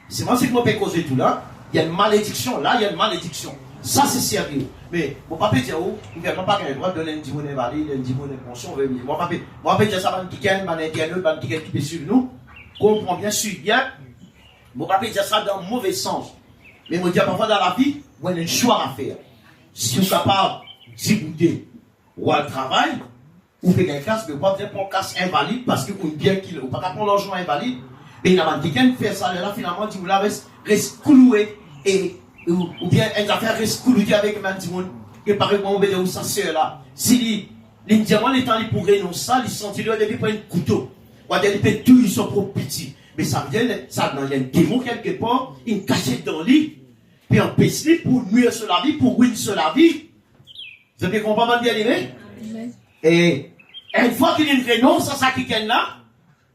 C'est moi ce qui m'a fait causer tout là. Il y a une malédiction, là, il y a une malédiction. Ça, c'est sérieux. Mais, mon papa dit, oh, il n'y a pas le droit de donner un dimon invalide, un dimon inconscient. Mon papa dit ça, il y a un internaute, qui peut suivre nous. Comprends bien, suivre bien. Mon papa dit ça dans le mauvais sens. Mais mon Dieu, parfois dans la vie, on a un choix à faire. Si vous êtes capable d'écouter ou à travail, ou faire un casque, mais pas prendre un casque invalide parce que vous bien qu'il ou pas prendre l'argent invalide. Mais il y a quelqu'un qui fait ça, là, finalement, dit, vous la reste cloué et ou bien une affaire reste cloué avec un monde et par exemple, on sa soeur là. Si les diamants, les temps, ils pourraient non ça, ils sont ils depuis prendre un couteau. Ou bien ils peuvent tout, ils sont trop petits. Mais ça vient, ça, il y a un démon quelque part, il cache dans le lit. Puis on pèse pour nuire sur la vie, pour ruiner sur la vie. Vous avez compris, bien aimé? Et une fois qu'il renonce à ça qui est là,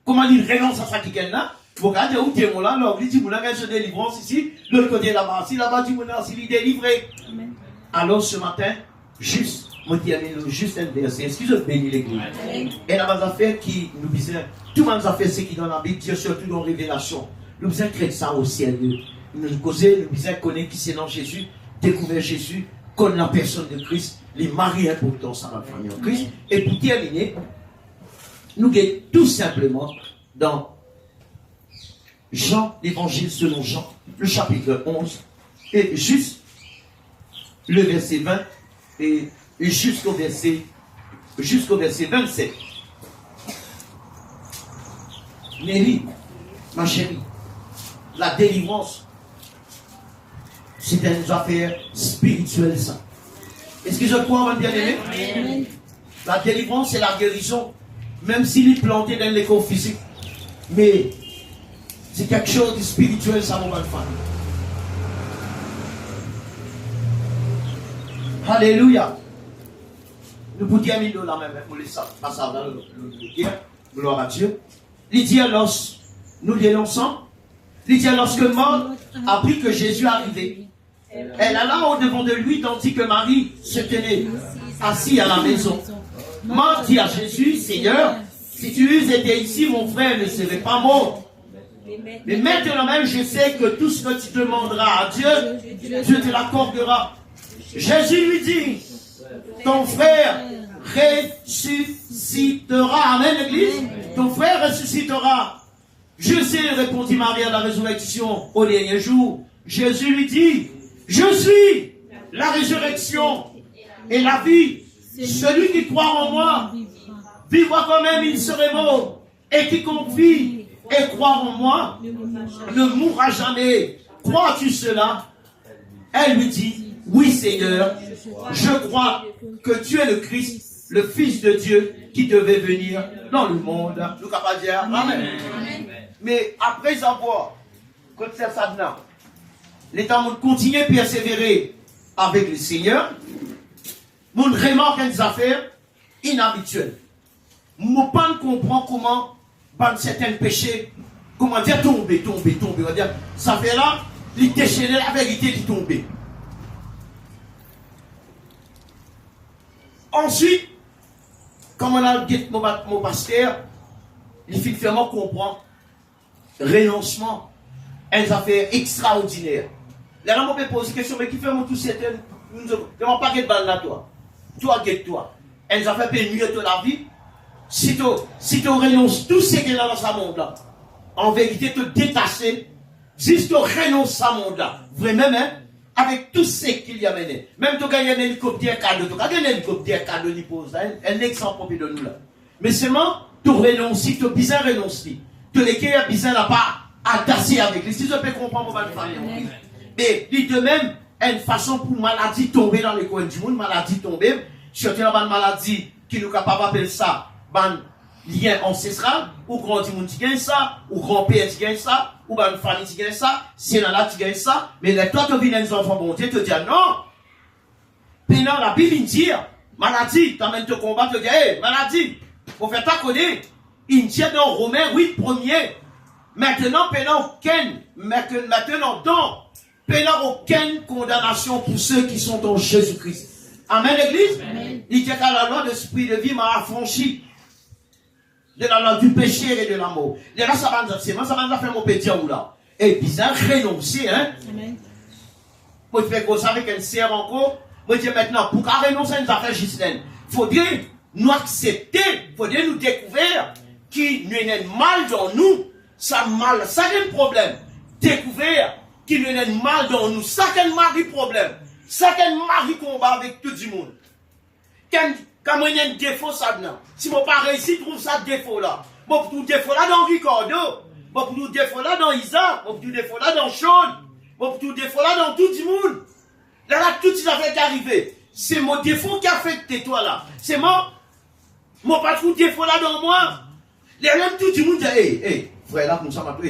comment il renonce à ça qui est là? Vous regardez où tu es là, alors il dit, vous avez une délivrance ici, l'autre côté là-bas, si là-bas, tu il est délivré. Alors ce matin, juste, moi qui ai juste un verset, excusez-moi, bénis l'église. Et la base affaire qui nous disait, tout le monde a fait ce qui dans la Bible, Dieu surtout dans la révélation. Nous disons créer ça au ciel. Nous disons connaître qui c'est dans Jésus, découvrir Jésus, connaître la personne de Christ, les maris importants, ça va famille en Christ. Et pour terminer, nous guettons tout simplement dans Jean, l'évangile selon Jean, le chapitre 11, et juste le verset 20 et jusqu'au verset 27. Nelly, ma chérie, la délivrance, c'est une affaire spirituelle, ça. Est-ce que je crois, mon bien-aimé? La délivrance, c'est la guérison, même s'il est planté dans les corps physiques. Mais c'est quelque chose de spirituel, ça, mon enfant. Alléluia. Nous pouvons dire $1000 même pour les passer dans le dire. Gloire à Dieu. Il dit nous lisons ensemble. Il dit lorsque Marthe apprit que Jésus arrivait, elle alla au devant de lui tandis que Marie se tenait assise à la maison. Marthe dit à Jésus, Seigneur, si tu eusses été ici, mon frère ne serait pas mort. Mais maintenant même, je sais que tout ce que tu demanderas à Dieu, Dieu te l'accordera. Jésus lui dit, ton frère ressuscitera. Amen, l'église. Ton frère ressuscitera. Je sais, répondit Marie à la résurrection au dernier jour. Jésus lui dit, je suis la résurrection et la vie. Celui qui croit en moi vivra quand même, il serait mort. Et qui confie et croit en moi ne mourra jamais. Crois-tu cela? Elle lui dit, oui Seigneur, je crois que tu es le Christ, le Fils de Dieu qui devait venir dans le monde. Nous capables de dire Amen. Mais après avoir fait ça dedans, l'État continue à persévérer avec le Seigneur, nous remarquons des affaires inhabituelles. Nous ne comprenons pas comment dans certains péchés, comment dire tomber. On va dire, ça fait là, il déchaîner la vérité qui tombe. Ensuite, comme on a dit mon pasteur, il faut vraiment comprendre renoncement, une affaire extraordinaire. Là, on peut poser une question, mais qui fait tout certain, nous ne devons pas guetter là, toi. Toi, guette-toi. Une affaire peut mieux de la vie. Si tu renonces tout ce qui est là dans ce monde-là, en vérité, te détacher, si tu renonces à ce monde-là, vraiment, hein, avec tout ce qu'il y a mené. Même tu gagnes un hélicoptère cadeau, tu gagnes un hélicoptère cadeau, il pose un exemple de nous là. Mais seulement, tu renonces, tu as besoin de renoncer. Tu as besoin de pas attacher avec lui. Si tu peux comprendre, on va le faire. Et lui de même, une façon pour maladie tomber dans les coins du monde, maladie tomber, surtout dans une maladie qui nous capable d'appeler ça, un lien ancestral, ou grand du monde qui gagne ça, ou grand-père qui gagne ça, ou une famille qui gagne ça, c'est là qui gagne ça, mais là, toi, tu viens des enfants, bon Dieu, te dit non. Puis non, la Bible dit, maladie, tu amènes te combat, te dit, hey, maladie, pour faire ta connaître, il tient dans Romains 8 premier. Maintenant, aucune condamnation pour ceux qui sont en Jésus-Christ. Amen, l'église? Amen. Il dit qu'à la loi de l'esprit de vie m'a affranchi de la loi du péché et de la mort. Les là, ça va faire mon petit ou là. Et bizarre, renoncer, hein? Amen. Moi, je fais comme ça avec un serre encore. Moi, je dis maintenant, pour qu'à renoncer à une affaire Gislaine, il faudrait nous accepter, il faudrait nous découvrir qu'il y a un mal dans nous. Ça mal, ça a un problème. Découvrir qu'il y a un mal dans nous. Ça a un mari problème. Ça a un mari combat avec tout le monde. Quand il y a un défaut, ça dedans. Si mon pas réussi, trouve ça défaut là. Bon, pour tout défaut là dans Ricardo. Bon, pour tout défaut là dans Isaac. Bon, pour tout défaut là dans Sean. Bon, pour tout défaut là dans tout le monde. Là, tout ce qui a fait arriver. C'est mon défaut qui a fait toi là. C'est mon pas tout défaut là dans moi. Les mêmes tout le monde dit, hey, frère là, comme ça, maintenant,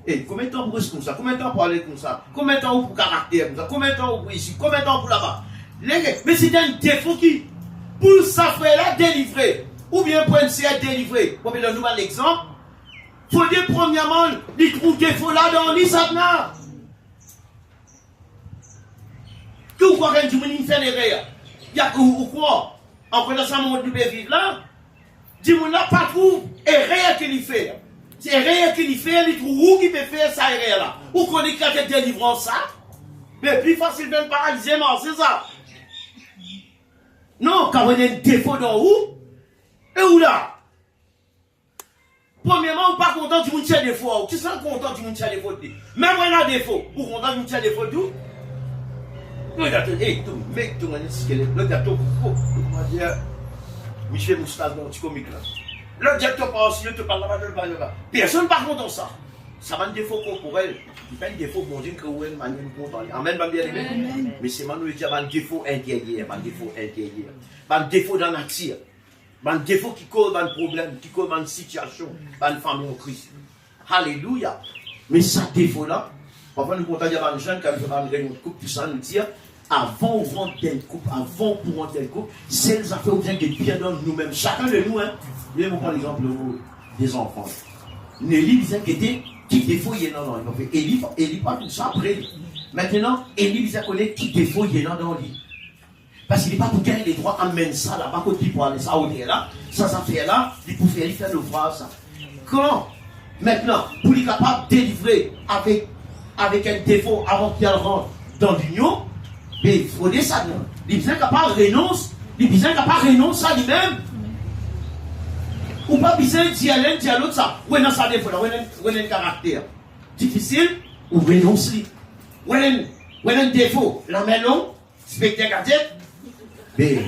hey, combien de temps pour comme ça? Combien de temps pour aller comme ça? Combien de temps pour caractère comme ça? Combien de temps pour ici? Combien de temps pour là-bas? Mais c'est un défaut qui, pour sa frère là, délivré. Ou bien pour un CR délivré. Pour donner un exemple. Il faut dire, premièrement, il trouve défaut là dans l'Isabna. Que vous croyez que du monde fait les rires? Il y a ou quoi? En connaissant mon monde du vivre là, du monde là, pas trouve, et rien qu'il y fait. C'est rien qu'il y fait, il trouve où qui peut faire ça et rien là. Ou qu'on est quand délivrant ça? Mais plus facile de paralyser, c'est ça. Non, quand on a un défaut dans où? Et où là? Premièrement, on n'est pas content du monde qui a des défauts. Qui sont contents du monde qui a des défauts? Même on a des défauts. Ou content du monde qui a des défauts tout? Regarde, hey, tout, mec, tout le monde est squelette. Regarde, tout, comment dire, Michel Moustache dans le petit comique là. Le directeur par aussi, te parle là-bas. Personne ne parle dans ça. Ça va un défaut corporel. Il n'y a pas un défaut, bon Dieu, que vous avez une manière de comprendre. Amen, bien aimé. Mais c'est maintenant, il y a un défaut intérieur, un défaut intérieur. Un défaut dans la nature. Un défaut qui cause un problème, qui cause une situation, une famille en Christ. Alléluia. Mais ce défaut-là, parfois nous comptons, il y a un jeune qui a fait une réunion de couple, tout ça, nous dit, avant de rentrer telle couple, avant pour rentrer telle couple, c'est les affaires bien de bien dans nous-mêmes. Chacun de nous, hein. Je vais vous prendre l'exemple des enfants. Nelly disait qu'il était qui défaut il y a dans lui. Élie pas tout ça après. Maintenant, Élie disait qu'on est qui défaut il y a dans lui. Parce qu'il n'est pas pour gagner les droits, amène ça là-bas, côté pour aller ça au là, ça fait là, il peut faire l'ouvrage ça. Quand, maintenant, pour être capable de délivrer avec un défaut avant qu'il rentre dans l'union, mais il faut dire ça. Il est bien capable de renoncer, il est bien capable de renoncer à lui-même. Ou pas besoin de dire l'un, dire l'autre ça. Ou non, ça défaut là, ou un caractère difficile, ou renoncer. Ou un défaut, la main longue, spectacle cardiaque. Mais,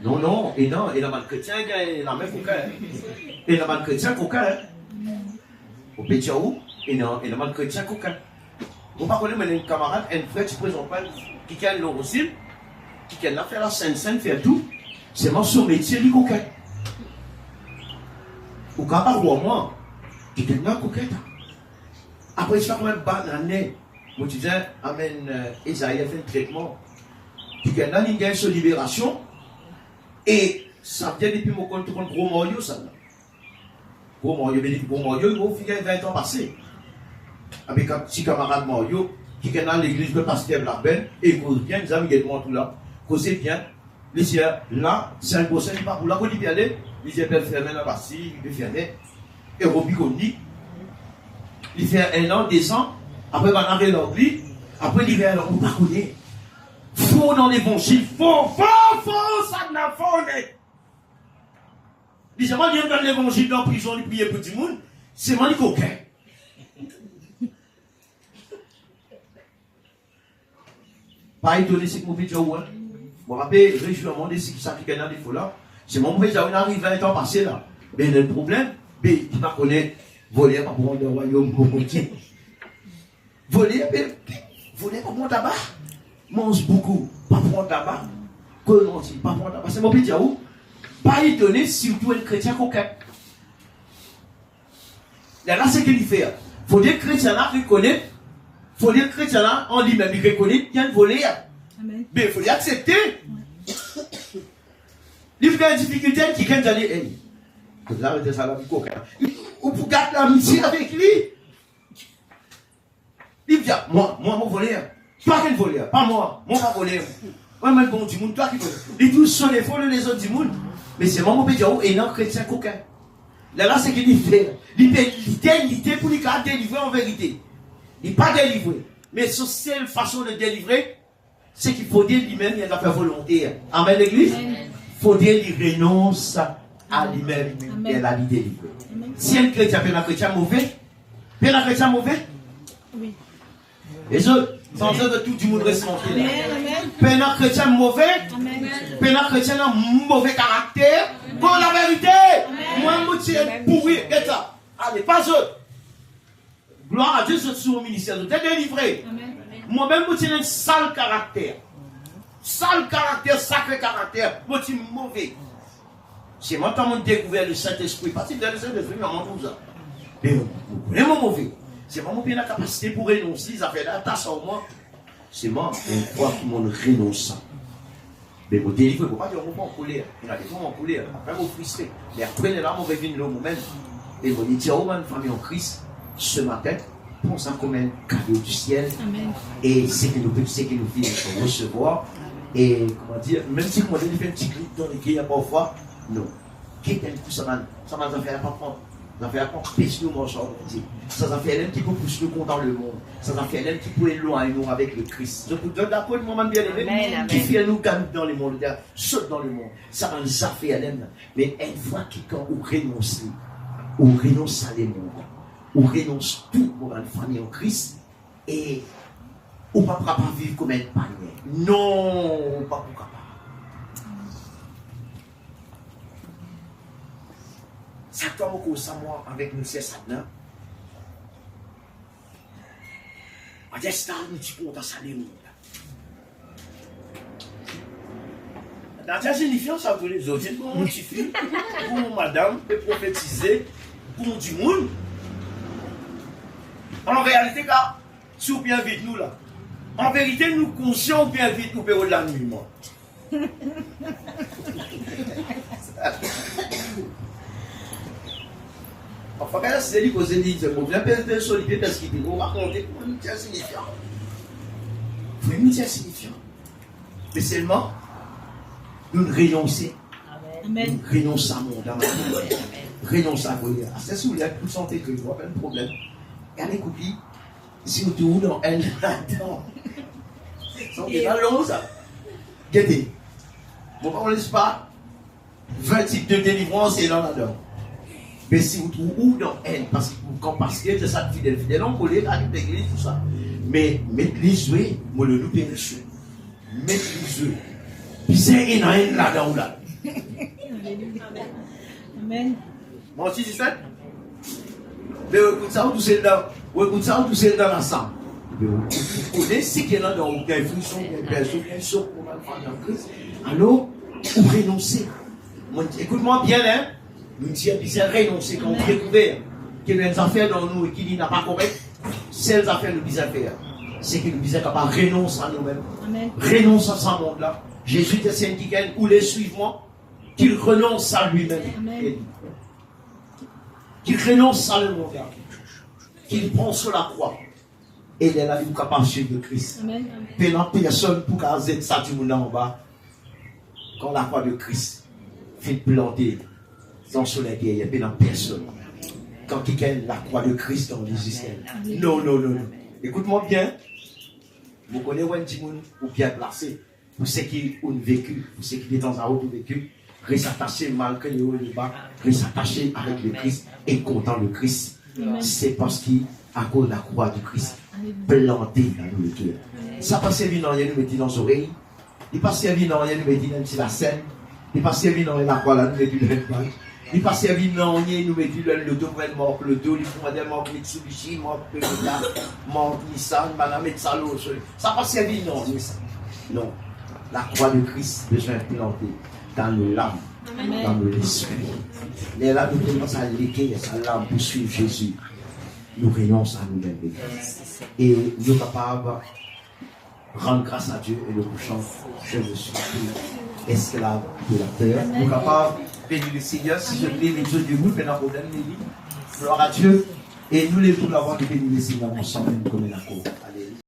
non, et dans le chrétien, il y a la même coquin. Et dans le chrétien, coquin. Au petit où, et dans le chrétien, coquin. Vous ne connaissez pas un camarade, un frère, tu présentes pas, qui a un aussi, qui a fait la scène, faire tout, c'est mon son métier, du coquin. Ou quand pas moi, qui est un coquin. Après, je fais comme un banane. Moi, tu disais, amen, Isaïe a fait un traitement. Qui a une sur libération. Et ça vient depuis mon compte gros moyeu, ça. Gros moyeu, mais gros moyeu, il y a 20 ans passé. Avec un petit camarade moyeu, qui est dans l'église de Pasteur Blackben, et il cause bien, les amis, il y a tout là. Causez bien. Les siens, là, c'est un conseil, il part pour là, il peut aller. Il dit, il peut fermer la partie, il peut fermer. Et Roby Kondi, il fait 1 an, 2 ans, après, il va arriver l'oubli, après, il va alors, on ne connaît. Faux dans l'évangile, faux, ça n'a pas honnête. Il dit, moi, il dans l'évangile dans la prison, il prie pour tout le monde, c'est moi, il coquin. Pas étonné, c'est que mon petit Jaou. Je me rappelle, réjouissement de ce qui s'applique dans les faux là. C'est mon petit Jaou, il arrive 20 ans passé là. Mais le problème, mais il ne connaît voler par rapport au royaume, mon Dieu. Voler par rapport au tabac. Mange beaucoup, pas prendre tabac. Comment dit, pas prendre tabac. C'est mon petit Jaou. Pas étonné, surtout un chrétien coquin. Là, c'est ce qu'il fait. Il faut dire que les chrétiens là reconnaissent. Il faut dire que les chrétiens là, en lui-même, ils reconnaissent qu'il y a une volée. Mais il faut l'accepter. Il y a une difficulté qui vient d'aller. Hey, vous arrêtez ça là, coquin. Ou pour garder l'amitié avec lui. Il dit, moi, mon voleur. Toi qui es voleur, pas moi. Moi, pas voleur. Moi, même bon du monde, toi qui voleur. Les tous sont les voleurs, les autres du monde. Mais c'est moi, mon pédiatre, et non chrétien coquin. Là, c'est qu'il fait. Il était pour lui délivrer en vérité. Il n'est pas délivré. Mais sa seule façon de délivrer, c'est qu'il faut dire lui-même, il a fait volonté. Amen, l'église. Il faut dire qu'il renonce à lui-même et à la délivrer. Si un chrétien peut un chrétien mauvais, peut un chrétien mauvais? Oui. Les autres, sans eux de tout du monde responsable. Peut un chrétien mauvais? Peut un chrétien a mauvais caractère? Pour la vérité, moi, je suis pourri. Et ça. Allez, pas eux. Gloire à Dieu, je suis au ministère. Je t'ai délivré. Moi-même, je suis un sale caractère. Sale caractère, sacré caractère. Je suis mauvais. C'est moi qui j'ai découvert le Saint-Esprit. Parce que le Saint-Esprit, il m'a montré ça. Mais vous vraiment mauvais. C'est moi qui ai la capacité pour renoncer. Ça fait la tasse au moins. C'est moi, une fois que mon renonce. Mais vous délivrez, vous ne pouvez pas dire un moment en colère. Il y a des moments en colère. Après, vous frustrez. Mais après, les larmes reviennent le moment. Et vous dites, oh, une famille en Christ, ce matin, pour ça comme un cadeau du ciel. Amen. Et c'est que nous finissons recevoir. Et comment dire, même si moi j'ai fait un petit clip dans les guillemets parfois, non. Qui est un coup, ça m'a fait un pas. Ça fait un peu pêcher nous mon champ. Ça fait un petit peu plus nous dans le monde. Ça fait un petit peu éloigner nous avec le Christ. Je vous donne la peau de mon bien aimé. Qui fait nous gagner dans le monde, saute dans le monde. Ça va nous affaire à mais une fois qu'on renonce, on renonce à les mondes. On renonce tout pour une famille en Christ. Et on ne peut pas vivre comme un panier. Non, on ne peut pas. Ça tombe au Samoa avec nous, c'est ça, non? On dit, c'est un petit peu dans sa ligne. Dans ta signification, ça veut les autres. Pour mon petit fils, pour mon madame, peut prophétiser, pour du monde. En réalité, là, si vous bien vite nous là, en vérité, nous conscients bien vite nous payons de la nuit, moi. Enfin, quand c'est lui qui a dit, c'est pour bien perdre de solitude parce qu'il dit, on va raconter pour une métier signifiant. Pour une métier signifiant. Spécialement, nous renonçons. Nous renonçons à mon âme. Renonçons à colère. C'est sous l'air, tout santé que je vois, pas de problème. Et à l'écoute, surtout dans elle, là-dedans. C'est dans l'eau, ça. Regardez. Bon, on ne laisse pas 20 types de délivrance et là-dedans. Mais si vous trouvez où dans elle, parce que c'est ça fidèle, on peut aller à l'église, tout ça. Mais mettez les yeux, moi le loup est reçu. Mettez les yeux. Puis c'est un là-dedans ou là. Amen. Moi aussi, c'est ça. Mais écoute ça, tout c'est dans. Écoute ça, tout c'est dans l'ensemble. Vous connaissez qu'il y a dans aucun fruction, aucun personne, aucun sort pour la femme en Christ. Alors, vous renoncez. Écoute-moi bien, hein. Nous disons qu'il s'est renoncé quand on découvert qu'il y a des affaires dans nous et qu'il n'est pas correct. Ces affaires nous disent faire. C'est que nous disons qu'on renonce à nous-mêmes. Renonce à ce monde-là. Jésus te dit ou les suivants, qu'il renonce à lui-même. Qu'il renonce à le monde. Qu'il prend sur la croix. Et il est la vie capable de Christ. Et la personne pour caser ça du monde en bas. Quand la croix de Christ fait planter dans le soleil, il n'y a pas personne. Quand il y a la croix de Christ dans l'existence. Non. Écoute-moi bien. Vous connaissez un petit monde ou bien placé. Vous savez qui ont vécu. Vous savez qui est dans un autre vécu. Reste attaché malgré le haut et le bas. Reste attaché avec le Christ et content le Christ. C'est parce qu'à cause de la croix du Christ, planté dans le cœur. Ça passe à vie dans rien, nous mettons dans les oreilles. Il passe à vie dans rien, nous mettons dans la scène. Il passe à vie dans la croix, là, nous mettons dans le bain. Il passe à vie dans rien, nous mettons dans l'auto, mort, l'auto, les modèles, mort, Mitsubishi, mort, Toyota, mort, Nissan, madame, et ça, ça passe à vie dans rien, ça. Non. La croix de Christ besoin plantée dans l'âme, dans l'esprit. Les là, nous commençons à léguer sa lame pour suivre Jésus. Nous renonçons à nous-mêmes. Et nous sommes capables de rendre grâce à Dieu et le couchant, je me suis pris esclave de la terre. Nous sommes capables de bénir le Seigneur. Si je prie les Dieu du monde, maintenant, problème, gloire à Dieu. Et nous les voulons avoir de bénir le Seigneur ensemble comme un accord. Alléluia.